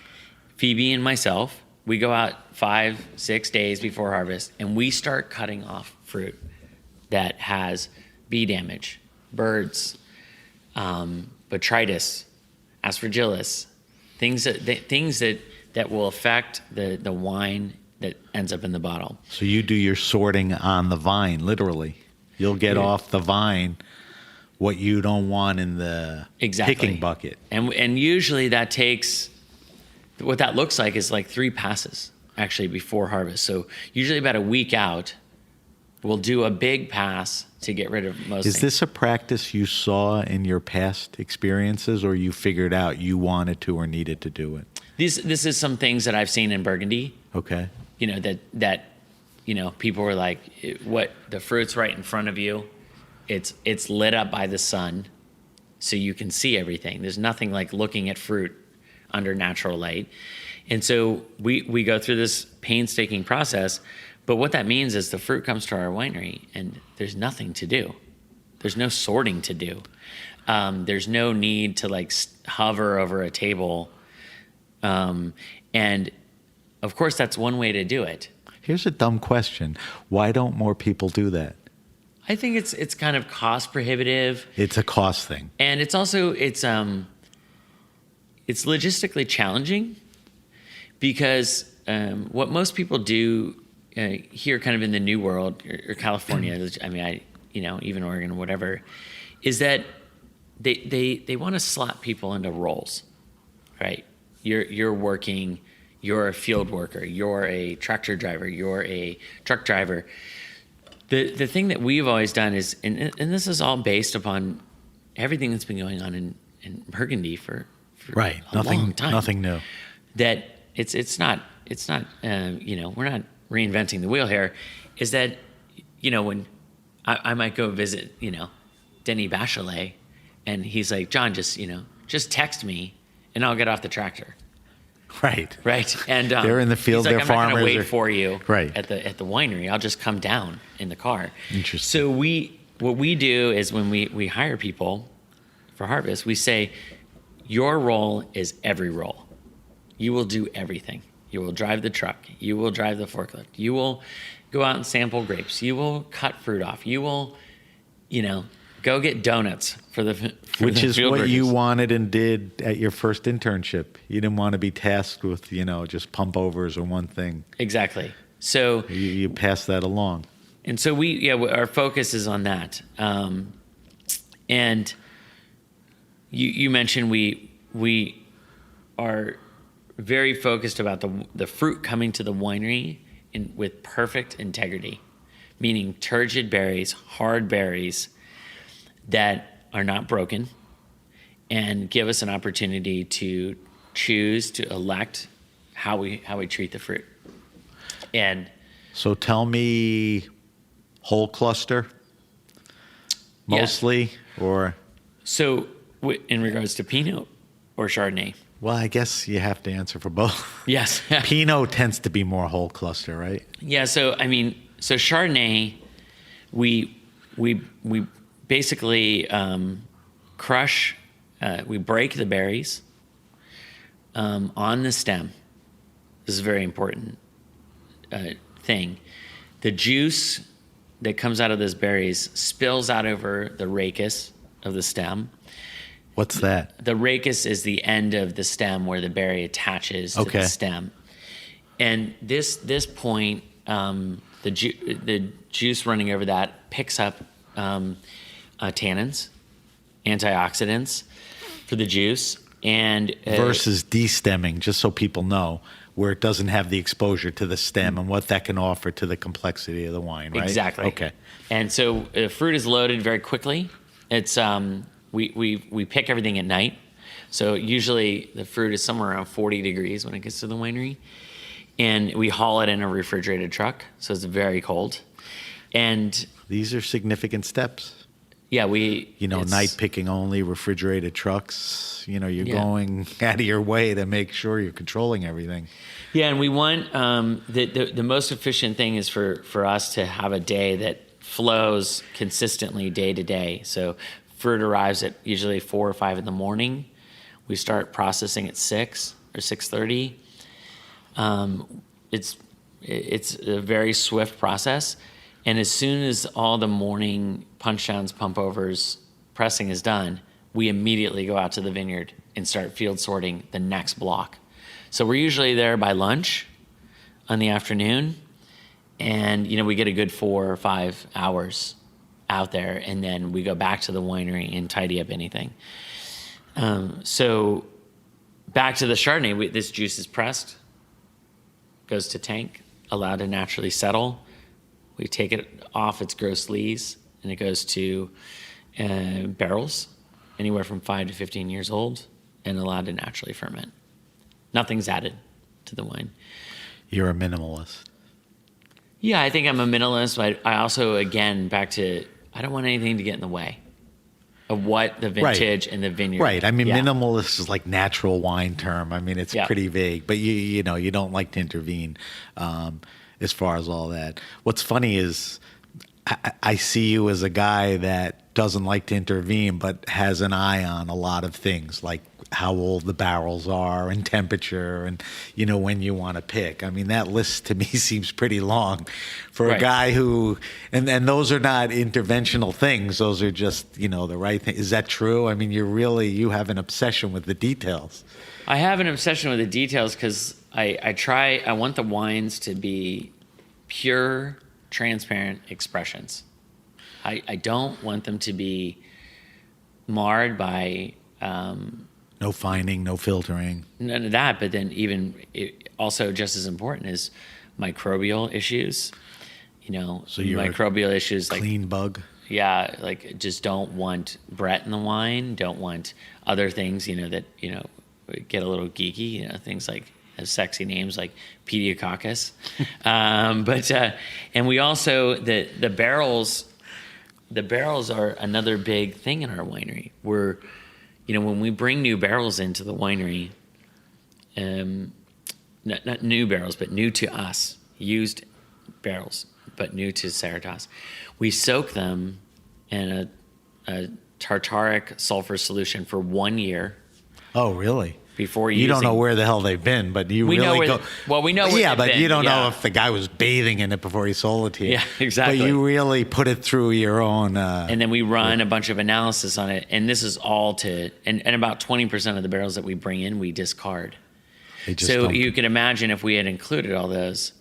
Phoebe and myself, we go out 5-6 days before harvest and we start cutting off fruit that has bee damage, birds, botrytis, aspergillus, things that will affect the wine that ends up in the bottle. So you do your sorting on the vine, literally. You'll get off the vine what you don't want in the picking bucket. And usually that takes, what that looks like is like 3 passes actually before harvest. So usually about a week out, we'll do a big pass to get rid of most Is things. this a practice you saw in your past experiences, or you figured out you wanted to or needed to do it? This is some things that I've seen in Burgundy. Okay. You know, that you know, people were like, what, the fruit's right in front of you. It's lit up by the sun, so you can see everything. There's nothing like looking at fruit under natural light. And so we go through this painstaking process, but what that means is the fruit comes to our winery and there's nothing to do. There's no sorting to do. There's no need to like hover over a table. And of course, that's one way to do it. Here's a dumb question. Why don't more people do that? I think it's kind of cost prohibitive. It's a cost thing. And it's also, it's logistically challenging because what most people do here kind of in the new world or California, I mean, even Oregon or whatever, is that they want to slot people into roles, right? You're working, you're a field worker, you're a tractor driver, you're a truck driver. The thing that we've always done is, and this is all based upon everything that's been going on in Burgundy for Right. a long time. Nothing new. That it's not we're not reinventing the wheel here. Is that when I might go visit Denis Bachelet, and he's like, John, just text me and I'll get off the tractor. Right. And they're in the field. He's like, They're I'm farmers. not going to wait for you. Right. At the winery. I'll just come down in the car. Interesting. So what we do is when we hire people for harvest, we say, your role is every role. You will do everything. You will drive the truck. You will drive the forklift. You will go out and sample grapes. You will cut fruit off. You will, go get donuts for the Which is field what workers. you wanted and did at your first internship. You didn't want to be tasked with, just pump overs or one thing. Exactly. So You pass that along. And so our focus is on that. And you mentioned we are very focused about the fruit coming to the winery with perfect integrity, meaning turgid berries, hard berries that are not broken, and give us an opportunity to choose to elect how we treat the fruit. And So tell me, whole cluster, mostly, or so in regards to Pinot or Chardonnay? well, I guess you have to answer for both. Yes. Pinot tends to be more whole cluster, right? Yeah. So Chardonnay, we basically crush, we break the berries on the stem. This is a very important thing. The juice that comes out of those berries spills out over the rachis of the stem. What's that? The rachis is the end of the stem where the berry attaches to the stem. And this point, the juice running over that picks up tannins, antioxidants for the juice. And Versus destemming, just so people know, where it doesn't have the exposure to the stem and what that can offer to the complexity of the wine, right? Exactly. Okay. And so fruit is loaded very quickly. It's we pick everything at night. So usually the fruit is somewhere around 40 degrees when it gets to the winery. And we haul it in a refrigerated truck, so it's very cold. And These are significant steps. yeah, Night picking only, refrigerated trucks. You're going out of your way to make sure you're controlling everything. Yeah, and we want the most efficient thing is for us to have a day that flows consistently day to day. So fruit arrives at usually 4 or 5 in the morning. We start processing at 6 or 6:30. It's a very swift process, and as soon as all the morning punch downs, pump overs, pressing is done, we immediately go out to the vineyard and start field sorting the next block. So we're usually there by lunch in the afternoon, and we get a good 4 or 5 hours out there, and then we go back to the winery and tidy up anything. So back to the Chardonnay, this juice is pressed, goes to tank, allowed to naturally settle. We take it off its gross lees, and it goes to barrels, anywhere from 5 to 15 years old, and allowed to naturally ferment. Nothing's added to the wine. You're a minimalist. Yeah, I think I'm a minimalist, but I also, again, back to I don't want anything to get in the way of what the vintage and the vineyard. Right. I mean, Yeah. minimalist is like natural wine term. I mean, it's Yeah. pretty vague, but you know, you don't like to intervene as far as all that. What's funny is I see you as a guy that doesn't like to intervene, but has an eye on a lot of things, like how old the barrels are and temperature and, you know, when you want to pick. I mean, that list to me seems pretty long for a Right. guy who, and those are not interventional things. Those are just, you know, the right thing. Is that true? I mean, you have an obsession with the details. I have an obsession with the details because I want the wines to be pure, transparent expressions. I don't want them to be marred by No fining, no filtering. none of that, but then also just as important is microbial issues. You know, So you're a microbial issues like Clean bug. yeah, like just don't want Brett in the wine. Don't want other things, you know, that, you know, get a little geeky, you know, things like have sexy names like Pediococcus. And we also, the barrels are another big thing in our winery. We're, you know, when we bring new barrels into the winery, not new barrels, but new to us, used barrels, but new to Ceritas, we soak them in a tartaric sulfur solution for 1 year Oh, really? before You don't using- know where the hell they've been, but you We know really where go. we know where Yeah, they've but been, you don't know yeah. if the guy was bathing in it before he sold it to you. Yeah, exactly. But you really put it through your own. And then we run a bunch of analysis on it, and this is all and about 20% of the barrels that we bring in, we discard. they just So don't- you can imagine if we had included all those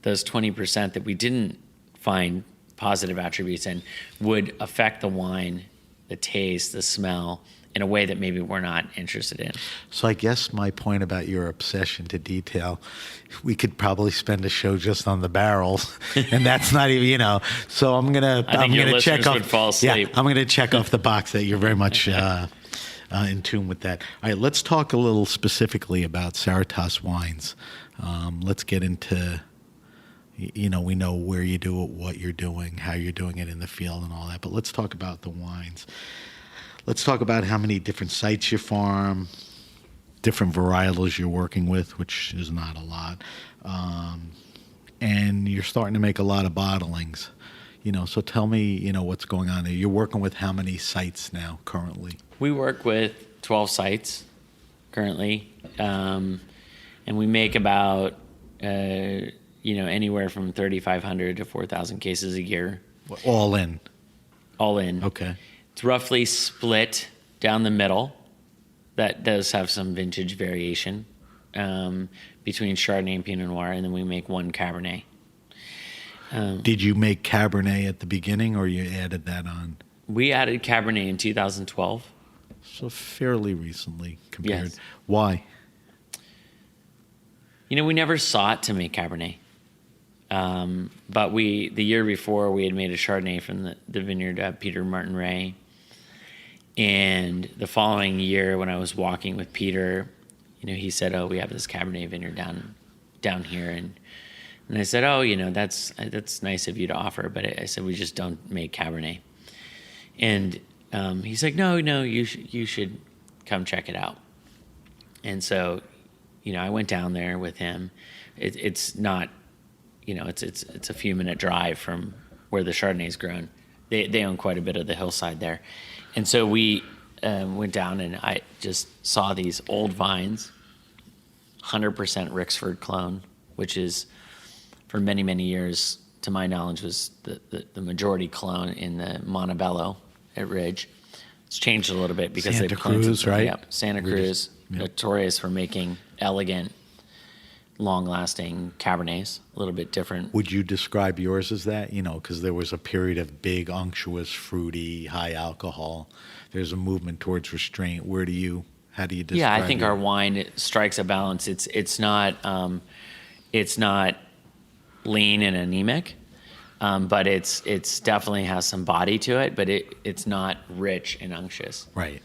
20% that we didn't find positive attributes in would affect the wine, the taste, the smell in a way that maybe we're not interested in. So I guess my point about your obsession to detail, we could probably spend a show just on the barrels, and that's not even, you know. So I'm gonna your check listeners off. would fall asleep. Yeah, I'm gonna check off the box that you're very much in tune with that. All right, let's talk a little specifically about Ceritas wines. Let's get into. You know, we know where you do it, what you're doing, how you're doing it in the field, and all that. But let's talk about the wines. Let's talk about how many different sites you farm, different varietals you're working with, which is not a lot. And you're starting to make a lot of bottlings. You know, so tell me, you know, what's going on there. You're working with how many sites now currently? We work with 12 sites currently, and we make about anywhere from 3,500 to 4,000 cases a year, All in. all in. Okay. It's roughly split down the middle. That does have some vintage variation between Chardonnay and Pinot Noir, and then we make one Cabernet. Did you make Cabernet at the beginning, or you added that on? We added Cabernet in 2012. So fairly recently compared. Yes. Why? You know, we never sought to make Cabernet. But the year before, we had made a Chardonnay from the vineyard Peter Martin Ray. And the following year, when I was walking with Peter, you know, he said, "Oh, we have this Cabernet vineyard down here," and I said, "Oh, you know, that's nice of you to offer," but I said, "We just don't make Cabernet." And he's like, "No, you should come check it out." And so, you know, I went down there with him. It's not, you know, it's a few minute drive from where the Chardonnay's grown. They own quite a bit of the hillside there. And so we went down, and I just saw these old vines, 100% Rixford clone, which is, for many, many years, to my knowledge, was the majority clone in the Montebello at Ridge. It's changed a little bit because Santa they've planted Cruz, some- right? Yep, Santa Cruz, notorious for making elegant, long-lasting Cabernets, a little bit different. Would you describe yours as that? You know, because there was a period of big, unctuous, fruity, high alcohol. There's a movement towards restraint. How do you describe Yeah, I think your- our wine strikes a balance. It's not lean and anemic, but it's definitely has some body to it. But it's not rich and unctuous. Right.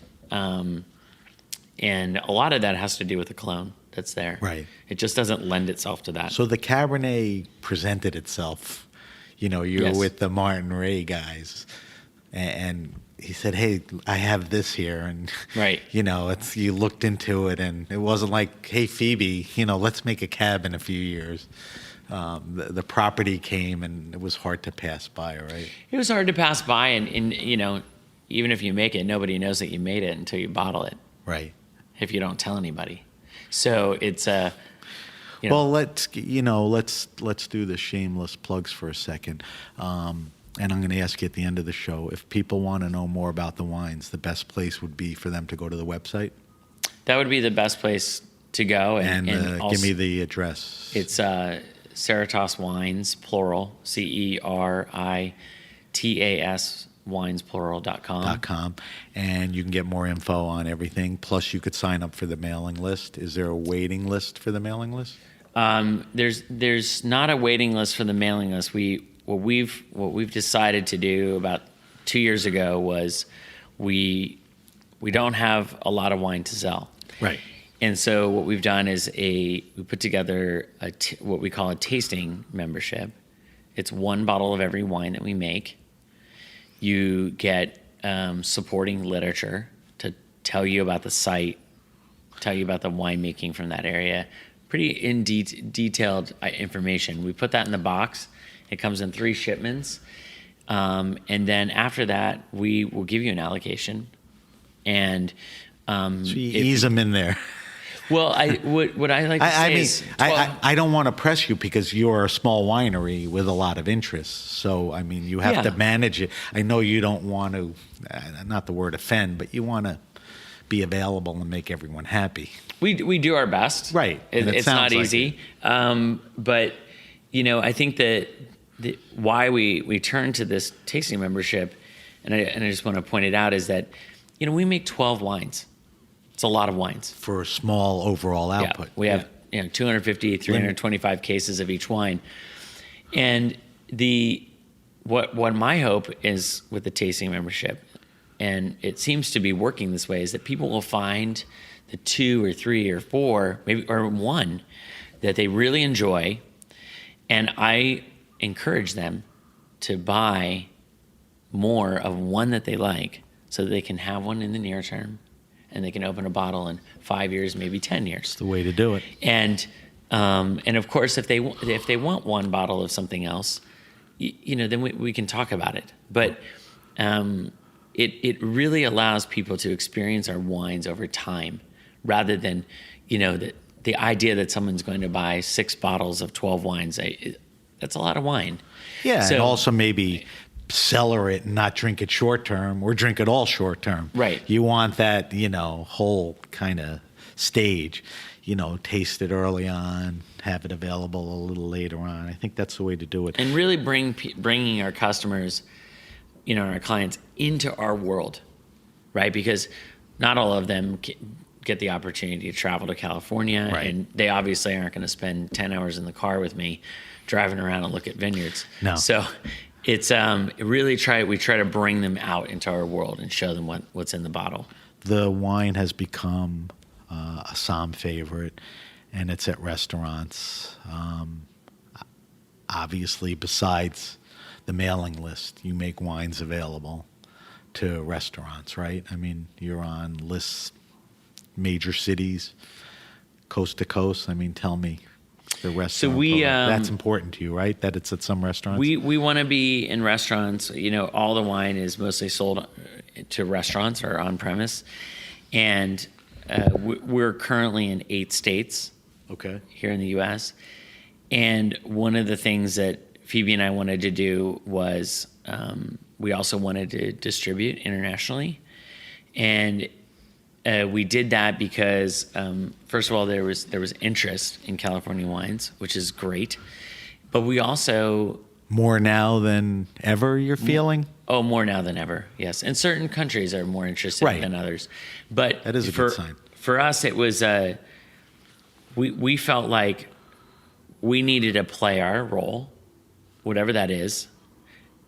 And a lot of that has to do with the clone that's there. Right. It just doesn't lend itself to that. So the Cabernet presented itself. You know, you were Yes. with the Martin Ray guys. and he said, "Hey, I have this here," and Right. you looked into it, and it wasn't like, "Hey, Phoebe, let's make a cab in a few years." The property came, and it was hard to pass by, right? It was hard to pass by, and even if you make it, nobody knows that you made it until you bottle it. Right. If you don't tell anybody, so it's Well, let's do the shameless plugs for a second. And I'm going to ask you at the end of the show, if people want to know more about the wines, the best place would be for them to go to the website. That would be the best place to go. And also, give me the address. It's Ceritas Wines, plural, Ceritas Wines, plural.com. .com, and you can get more info on everything. Plus, you could sign up for the mailing list. Is there a waiting list for the mailing list? There's not a waiting list for the mailing list. What we've decided to do about 2 years ago was we don't have a lot of wine to sell. Right. And so what we've done is we put together what we call a tasting membership. It's one bottle of every wine that we make. You get supporting literature to tell you about the site, tell you about the winemaking from that area. Pretty detailed information. We put that in the box. It comes in 3 shipments. And then after that, we will give you an allocation. And so you ease them in there. Well, what I like to say is 12, I don't want to press you because you're a small winery with a lot of interests. So, I mean, you have to manage it. I know you don't want to, not the word offend, but you want to be available and make everyone happy. We do our best. Right. It's not easy. But, I think that why we turn to this tasting membership, and I just want to point it out, is that, we make 12 wines. It's a lot of wines. For a small overall output. Yeah, we have 250, 325 cases of each wine. And what my hope is with the tasting membership, and it seems to be working this way, is that people will find the 2 or 3 or 4, maybe or 1 that they really enjoy, and I encourage them to buy more of one that they like so that they can have one in the near term. And they can open a bottle in 5 years, maybe 10 years. It's the way to do it. And of course, if they want one bottle of something else, then we can talk about it. But it really allows people to experience our wines over time, rather than the idea that someone's going to buy 6 bottles of 12 wines. That's a lot of wine. Yeah, and also maybe cellar it and not drink it short term, or drink it all short term. Right. You want that, whole kind of stage, taste it early on, have it available a little later on. I think that's the way to do it. And really bringing our customers, our clients into our world, right? Because not all of them get the opportunity to travel to California, right. And they obviously aren't going to spend 10 hours in the car with me driving around and look at vineyards. No. So it's we try to bring them out into our world and show them what's in the bottle. The wine has become a Somm favorite, and it's at restaurants. Obviously, besides the mailing list, you make wines available to restaurants, right? I mean, you're on lists, major cities, coast to coast. I mean, tell me. The restaurant that's important to you, right? That it's at some restaurants? We want to be in restaurants. All the wine is mostly sold to restaurants or on premise. And we're currently in 8 states here in the U.S. And one of the things that Phoebe and I wanted to do was we also wanted to distribute internationally. And we did that because, first of all, there was interest in California wines, which is great. But we also... More now than ever, you're feeling? Oh, more now than ever, yes. And certain countries are more interested than others. But that is a good sign. For us, it was... we felt like we needed to play our role, whatever that is,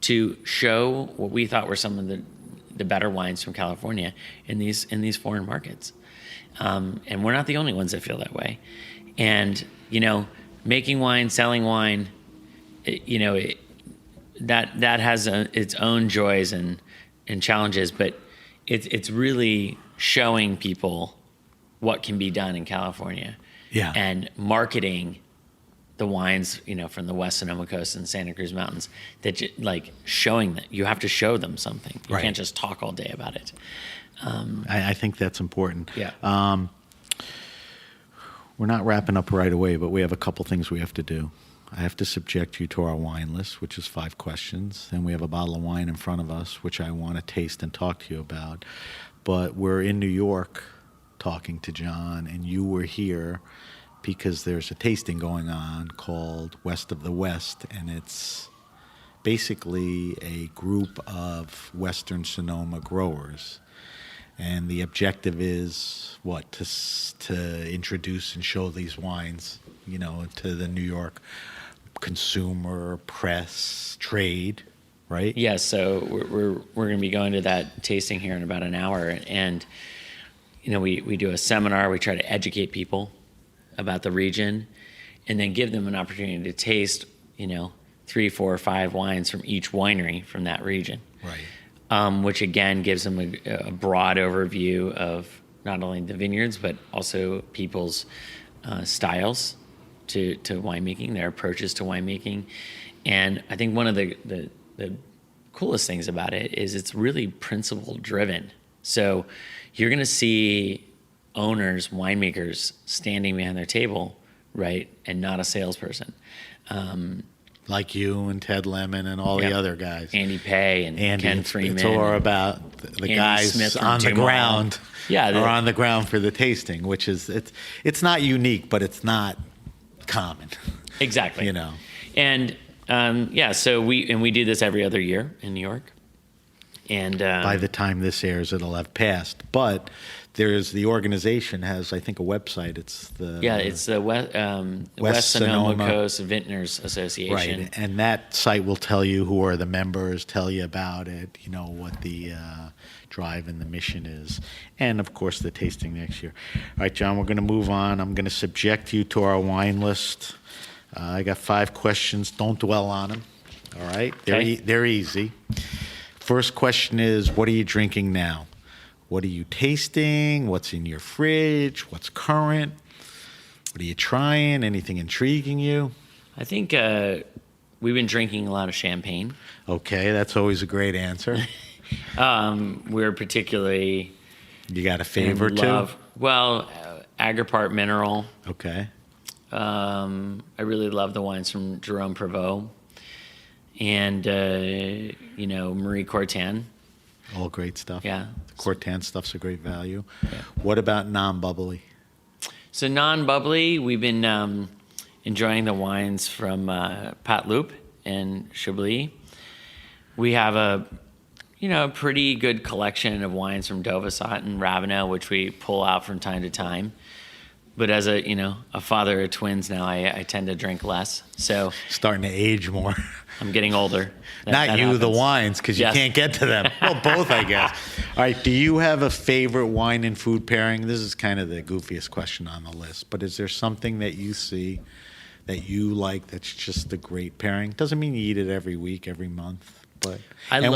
to show what we thought were some of the better wines from California in these foreign markets. And we're not the only ones that feel that way. And, making wine, selling wine, that has its own joys and and challenges, but it's really showing people what can be done in California. Yeah. And marketing the wines, from the West Sonoma Coast and Santa Cruz Mountains, that showing that you have to show them something. You Right. can't just talk all day about it. I think that's important. Yeah. We're not wrapping up right away, but we have a couple things we have to do. I have to subject you to our wine list, which is 5 questions. Then we have a bottle of wine in front of us, which I want to taste and talk to you about. But we're in New York talking to John, and you were here because there's a tasting going on called West of the West, and it's basically a group of Western Sonoma growers. And the objective is what? To introduce and show these wines, to the New York consumer, press, trade, right? Yeah, so we're going to be going to that tasting here in about an hour, and we do a seminar. We try to educate people about the region, and then give them an opportunity to taste, 3, 4, 5 wines from each winery from that region. Right. Which again gives them a broad overview of not only the vineyards but also people's styles to winemaking, their approaches to winemaking. And I think one of the coolest things about it is it's really principle driven. So you're going to see owners, winemakers standing behind their table, right, and not a salesperson. Like you and Ted Lemon and all the other guys. Andy Pay and Ken Freeman. It's all about the guys Smith on the Jamal. ground. Yeah, are on the ground for the tasting, which is it's not unique, but it's not common. Exactly. And so we do this every other year in New York. And by the time this airs, it'll have passed. But the organization has, I think, a website. It's the West Sonoma Coast Vintners Association. Right, and that site will tell you who are the members, tell you about it, what the drive and the mission is, and of course the tasting next year. All right, John, we're going to move on. I'm going to subject you to our wine list. I got 5 questions. Don't dwell on them. All right, they're easy. First question is, what are you drinking now? What are you tasting? What's in your fridge? What's current? What are you trying? Anything intriguing you? I think we've been drinking a lot of champagne. Okay, that's always a great answer. We're particularly... You got a favorite too? Well, Agripart Mineral. Okay. I really love the wines from Jerome Prevost. And, Marie Cortan. All great stuff. Yeah. The Cortan stuff's a great value. Yeah. What about non-bubbly? So non-bubbly, we've been enjoying the wines from Pat Loup and Chablis. We have a pretty good collection of wines from Dauvissat and Ravenel, which we pull out from time to time. But as a father of twins now, I tend to drink less. So starting to age more. I'm getting older. Not you, the wines, because you can't get to them. Well, both, I guess. All right, do you have a favorite wine and food pairing? This is kind of the goofiest question on the list, but is there something that you see that you like that's just a great pairing? Doesn't mean you eat it every week, every month, but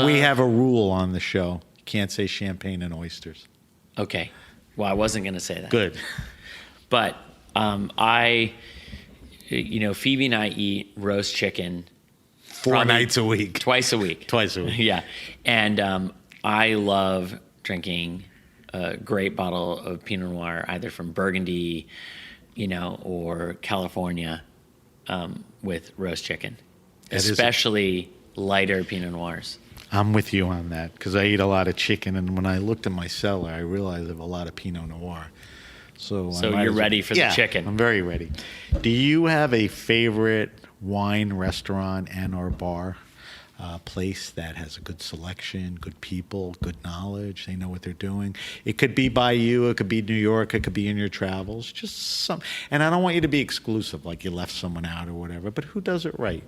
we have a rule on the show. You can't say champagne and oysters. Okay. Well, I wasn't going to say that. Good. But Phoebe and I eat roast chicken 4 nights a week. Twice a week. Yeah. And I love drinking a great bottle of Pinot Noir, either from Burgundy, or California, with roast chicken. Especially lighter Pinot Noirs. I'm with you on that, because I eat a lot of chicken, and when I looked in my cellar, I realized I have a lot of Pinot Noir. So you're ready for the chicken. I'm very ready. Do you have a favorite wine restaurant and or bar place that has a good selection, good people, good knowledge? They know what they're doing. It could be by you. It could be New York. It could be in your travels. Just some. And I don't want you to be exclusive, like you left someone out or whatever. But who does it right?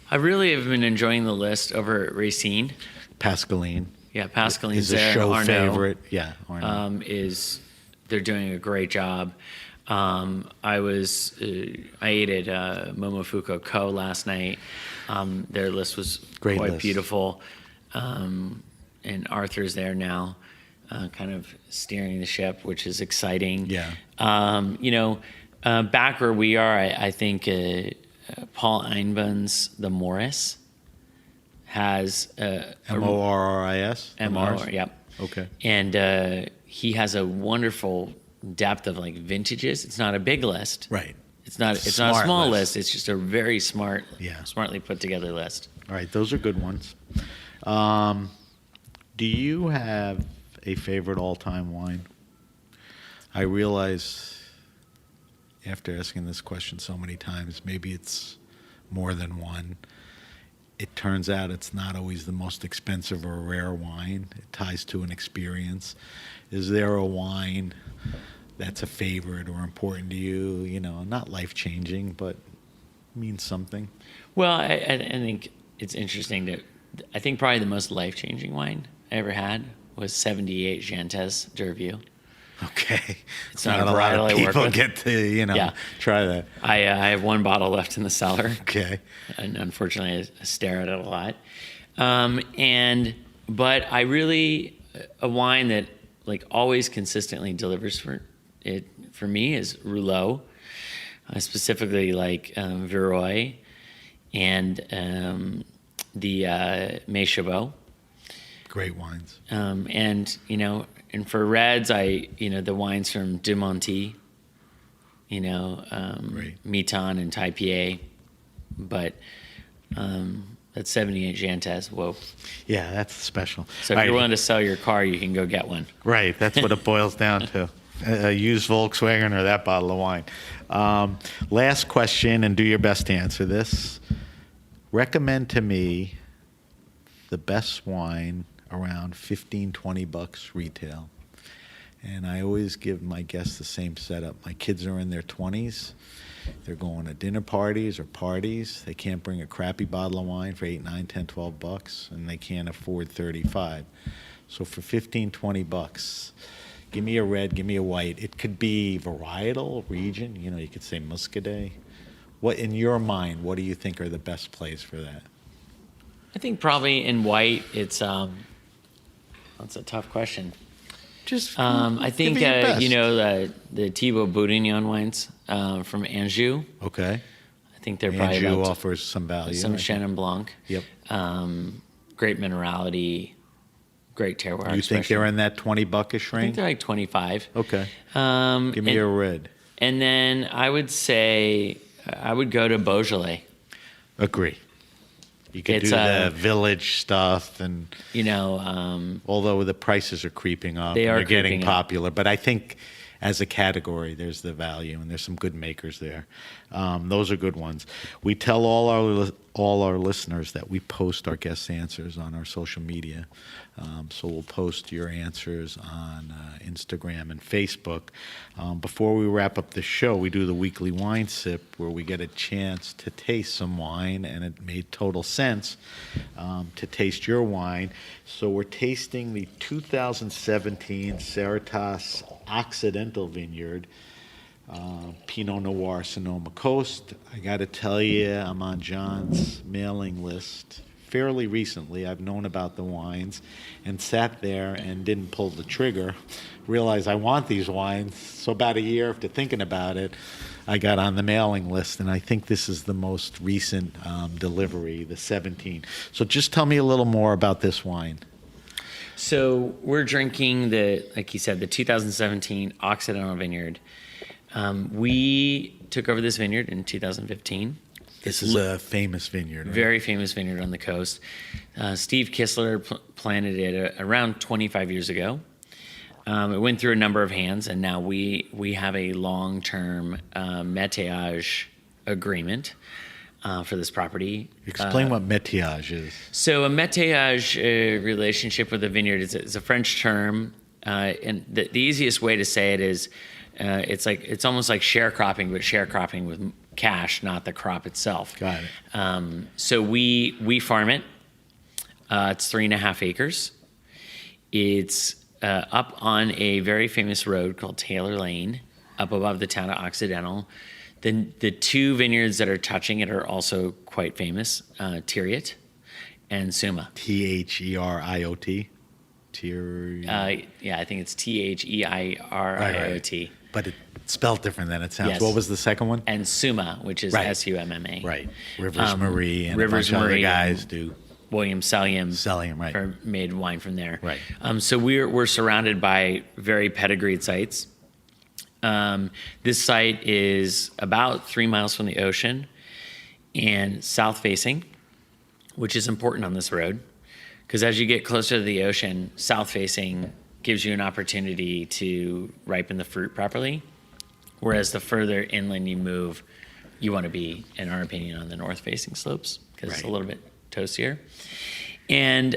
I really have been enjoying the list over at Racine. Pascaline. Yeah, Pascaline's is a show Arnaud, favorite. Yeah, Arnaud. They're doing a great job. I ate at Momofuku Co last night. Their list was great quite list. beautiful. and Arthur's there now, kind of steering the ship, which is exciting. Yeah. Back where we are, I think Paul Einbund's The Morris has Morris. MR, yep. Okay. And he has a wonderful depth of like vintages. It's not a big list. Right. It's not a Smart small list. list. It's just a very smartly put together list. All right, those are good ones. Do you have a favorite all-time wine? I realize after asking this question so many times, maybe it's more than one. It turns out it's not always the most expensive or rare wine. It ties to an experience. Is there a wine that's a favorite or important to you? You know, not life-changing, but means something. Well, I think it's interesting I think probably the most life-changing wine I ever had was 78 Ceritas d'Urville. Okay. It's not a a lot varietal of I work people with. get to, try that. I have one bottle left in the cellar. Okay. And unfortunately, I stare at it a lot. But I really, a wine that like always consistently delivers for me is Rouleau. Specifically like Viroy and the May Chabot. Great wines. And for reds, the wines from Dumonty, Miton and Taipei, but that's 78 Ceritas. Whoa. Yeah, that's special. So if you're willing to sell your car, you can go get one. Right, that's what it boils down to. A used Volkswagen or that bottle of wine. Last question, and do your best to answer this. Recommend to me the best wine around $15-20 retail. And I always give my guests the same setup. My kids are in their 20s. They're going to dinner parties or parties. They can't bring a crappy bottle of wine for $8, $9, $10, $12, and they can't afford $35. So for $15-20, give me a red, give me a white. It could be varietal, region. You could say Muscadet. What, in your mind, what do you think are the best plays for that? I think probably in white, it's that's a tough question. Just I think give it your best. the Thibaut Bourguignon wines from Anjou. Okay. I think they're probably Anjou about offers some value. some Chenin Blanc. Yep. Great minerality, great terroir. You think they're in that $20 I think range? they're like 25. Okay. Give me and, a red. And then I would say I would go to Beaujolais. Agree. You could It's, do the village stuff, and although the prices are creeping up, they are they're getting creeping up. popular. But I think as a category, there's the value, and there's some good makers there. Those are good ones. We tell all our listeners that we post our guest answers on our social media. So we'll post your answers on Instagram and Facebook. Before we wrap up the show, we do the weekly wine sip where we get a chance to taste some wine, and it made total sense to taste your wine. So we're tasting the 2017 Ceritas Occidental Vineyard Pinot Noir Sonoma Coast. I got to tell you, I'm on John's mailing list fairly recently. I've known about the wines and sat there and didn't pull the trigger. Realized I want these wines. So about a year after thinking about it, I got on the mailing list, and I think this is the most recent delivery, the 17. So just tell me a little more about this wine. So we're drinking like you said, the 2017 Occidental Vineyard. We took over this vineyard in 2015. This is a famous vineyard, right? Very famous vineyard on the coast. Steve Kistler planted it around 25 years ago. It went through a number of hands, and now we have a long-term métayage agreement for this property. Explain what métayage is. So a métayage relationship with a vineyard is a French term, and the easiest way to say it is it's almost like sharecropping, but sharecropping with cash, not the crop itself. Got it. So we farm it. It's 3.5 acres. It's up on a very famous road called Taylor Lane, up above the town of Occidental. The two vineyards that are touching it are also quite famous, Theriot and Summa. Theriot. Yeah, I think it's Theieriot. But it's spelled different than it sounds. Yes. What was the second one? And Summa, which is Right. Summa. Right. Rivers Marie and Rivers a bunch of other Marie guys and do. William Sellium. Sellium, right. Made wine from there. Right. So we're surrounded by very pedigreed sites. This site is about 3 miles from the ocean and south facing, which is important on this road because as you get closer to the ocean, south facing gives you an opportunity to ripen the fruit properly. Whereas the further inland you move, you want to be, in our opinion, on the north facing slopes because it's a little bit toastier. And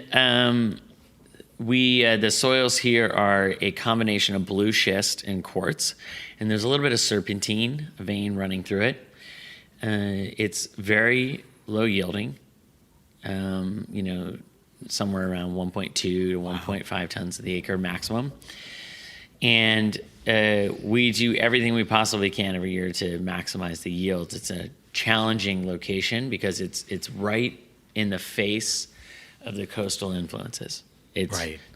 the soils here are a combination of blue schist and quartz, and there's a little bit of serpentine vein running through it. It's very low yielding, somewhere around 1.2 to 1.5 tons of the acre maximum. And we do everything we possibly can every year to maximize the yields. It's a challenging location because it's right in the face of the coastal influences.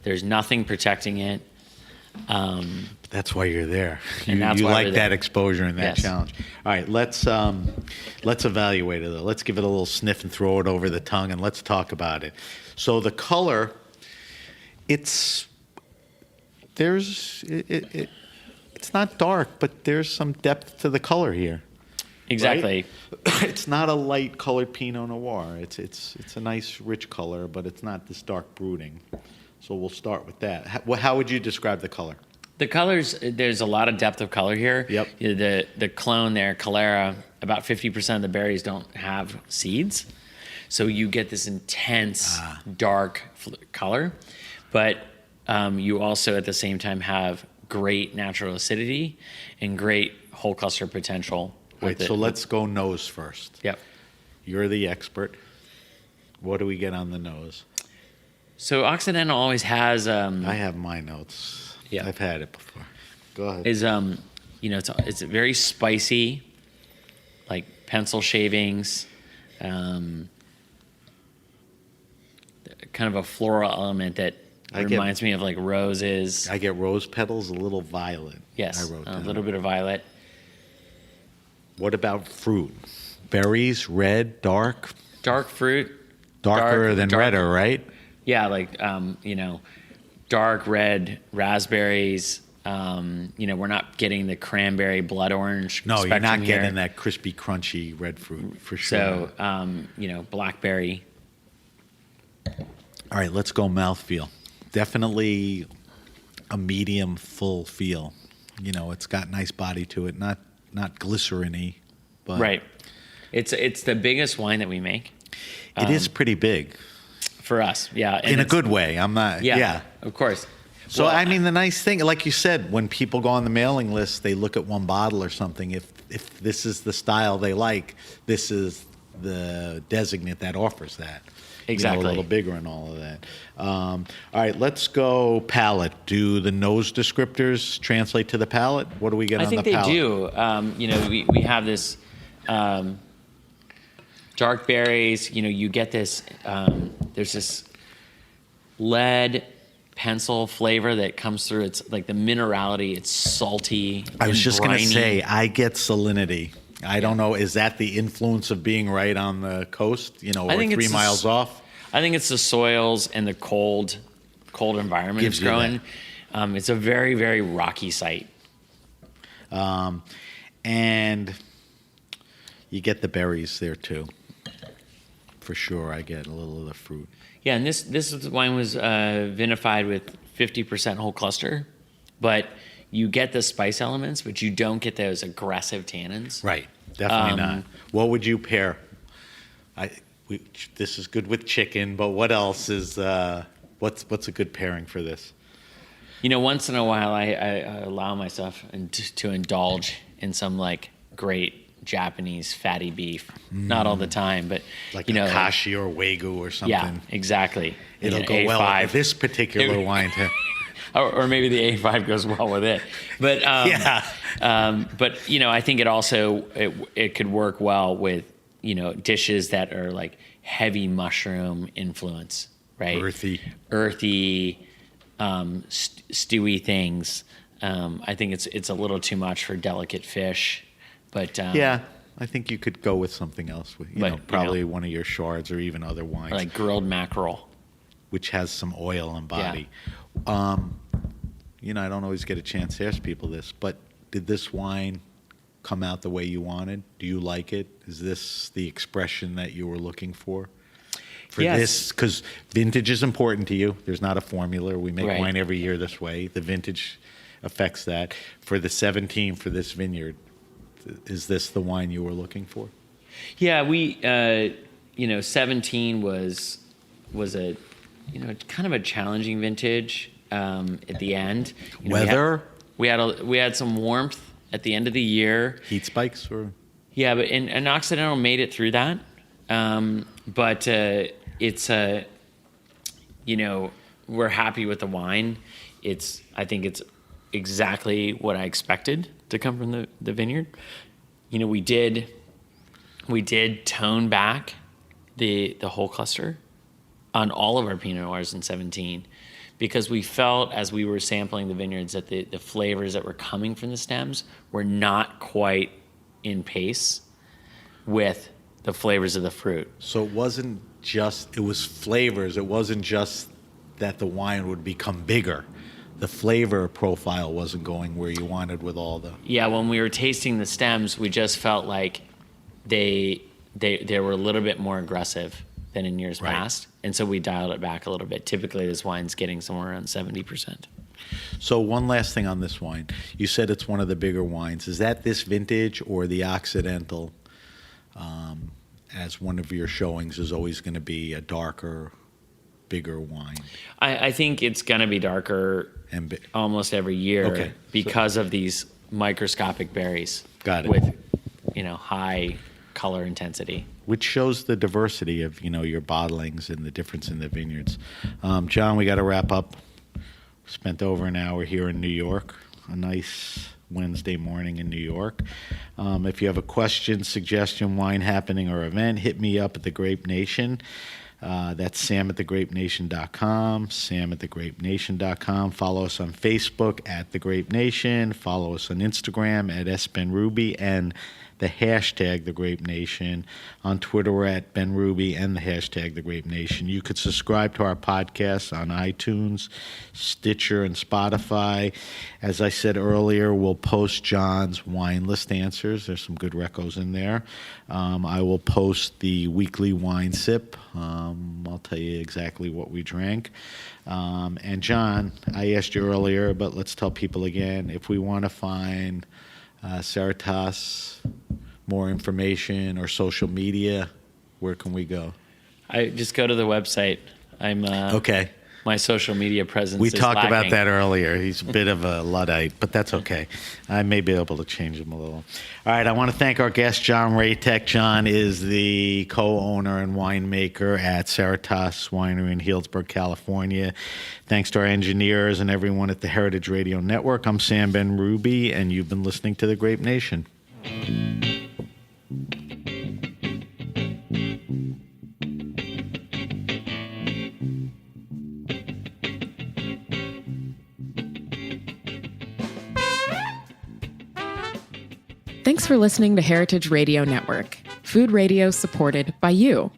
There's nothing protecting it. That's why you're there. And You that's why like we're that there. exposure and that Yes. challenge. All right, let's evaluate it though. Let's give it a little sniff and throw it over the tongue, and let's talk about it. So the color, it's not dark, but there's some depth to the color here. Exactly. Right? It's not a light colored Pinot Noir. It's a nice rich color, but it's not this dark brooding. So we'll start with that. How would you describe the color? The colors, there's a lot of depth of color here. Yep. The clone there, Calera, about 50% of the berries don't have seeds. So you get this intense dark color. But you also at the same time have great natural acidity and great whole cluster potential. Right, so let's go nose first. Yep. You're the expert. What do we get on the nose? So Occidental always has I have my notes. Yeah. I've had it before. Go ahead. it's very spicy, like pencil shavings, kind of a floral element that reminds me of like roses. I get rose petals, a little violet. Yes, I wrote a down. little bit of violet. What about fruit? Berries, red, dark? Dark fruit. Darker than redder, right? Yeah, like dark red raspberries. We're not getting the cranberry blood orange. No, you're spectrum not here. getting that crispy, crunchy red fruit for sure. So, blackberry. All right, let's go mouthfeel. Definitely a medium full feel. It's got nice body to it, not glycerin-y, but Right. It's the biggest wine that we make. it is pretty big. For us, yeah. And In a it's- good way. I'm not, yeah. Of course. So, Well, the nice thing, like you said, when people go on the mailing list, they look at one bottle or something. If this is the style they like, this is the designate that offers that. Exactly. A little bigger and all of that. All right, let's go palate. Do the nose descriptors translate to the palate? What do we get I on think the they palate? do. We have this dark berries. You get this. There's this lead pencil flavor that comes through. It's like the minerality. It's salty. I was just going to briny. say, I get salinity. I don't know, is that the influence of being right on the coast? We're think 3 it's miles off? I think it's the soils and the cold environment Gives it's you growing. It's a very, very rocky site. And you get the berries there too. For sure, I get a little of the fruit. Yeah, and this wine was vinified with 50% whole cluster, but you get the spice elements, but you don't get those aggressive tannins. Right, definitely not. What would you pair? This is good with chicken, but what else is? What's a good pairing for this? Once in a while, I allow myself to indulge in some like great Japanese fatty beef. Not all the time, but Like a kashi or wagyu or something. Yeah, exactly. It'll An go well A5. with this particular wine too. or maybe the A5 goes well with it. But Yeah. But I think it also it could work well with dishes that are like heavy mushroom influence, right? Earthy. stewy things. I think it's a little too much for delicate fish, but Yeah, I think you could go with something else. Probably one of your shards or even other wines, or like grilled mackerel, which has some oil and body. I don't always get a chance to ask people this, but did this wine come out the way you wanted? Do you like it? Is this the expression that you were looking for? Yes. This, because vintage is important to you. There's not a formula. We make Right. wine every year this way. The vintage affects that. For the 17 for this vineyard, is this the wine you were looking for? Yeah, we 17 was a kind of a challenging vintage at the end. Weather? We had some warmth at the end of the year. Heat spikes or? Yeah, but and Occidental made it through that. But it's we're happy with the wine. I think it's exactly what I expected to come from the vineyard. We did tone back the whole cluster on all of our Pinot Noirs in 17 because we felt as we were sampling the vineyards that the flavors that were coming from the stems were not quite in pace with the flavors of the fruit. So it was flavors. It wasn't just that the wine would become bigger. The flavor profile wasn't going where you wanted with all the... Yeah, when we were tasting the stems, we just felt like they were a little bit more aggressive than in years past. And so we dialed it back a little bit. Typically, this wine's getting somewhere around 70%. So one last thing on this wine. You said it's one of the bigger wines. Is that this vintage or the Occidental, as one of your showings, is always going to be a darker, bigger wine? I think it's going to be darker almost every year because of these microscopic berries. Got it. With, high color intensity. Which shows the diversity of, your bottlings and the difference in the vineyards. John, we got to wrap up. Spent over an hour here in New York. A nice Wednesday morning in New York. If you have a question, suggestion, wine happening, or event, hit me up at The Grape Nation. That's sam@thegrapenation.com, sam@thegrapenation.com. Follow us on Facebook at The Grape Nation. Follow us on Instagram at @SBenRuby and the hashtag The Grape Nation. On Twitter, we're at Ben Ruby and the hashtag The Grape Nation. You could subscribe to our podcast on iTunes, Stitcher, and Spotify. As I said earlier, we'll post John's wine list answers. There's some good recos in there. I will post the weekly wine sip. I'll tell you exactly what we drank. And John, I asked you earlier, but let's tell people again, if we want to find Ceritas, more information, or social media, where can we go? I just go to the website. I'm okay. My social media presence We is talked lacking. about that earlier. He's a bit of a Luddite, but that's okay. I may be able to change him a little. All right, I want to thank our guest, John Raytek. John is the co-owner and winemaker at Ceritas Winery in Healdsburg, California. Thanks to our engineers and everyone at the Heritage Radio Network. I'm Sam Ben Ruby, and you've been listening to The Grape Nation. Thanks for listening to Heritage Radio Network, food radio supported by you.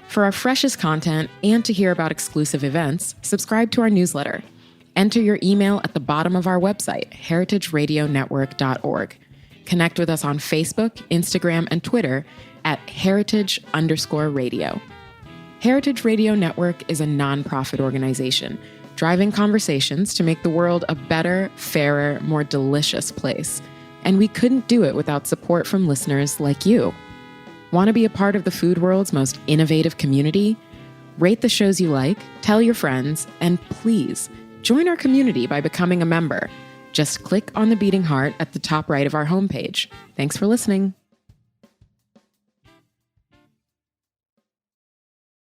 For our freshest content and to hear about exclusive events, subscribe to our newsletter. Enter your email at the bottom of our website, heritageradionetwork.org. Connect with us on Facebook, Instagram, and Twitter at heritage_radio. Heritage Radio Network is a nonprofit organization driving conversations to make the world a better, fairer, more delicious place. And we couldn't do it without support from listeners like you. Want to be a part of the food world's most innovative community? Rate the shows you like, tell your friends, and please join our community by becoming a member. Just click on the beating heart at the top right of our homepage. Thanks for listening.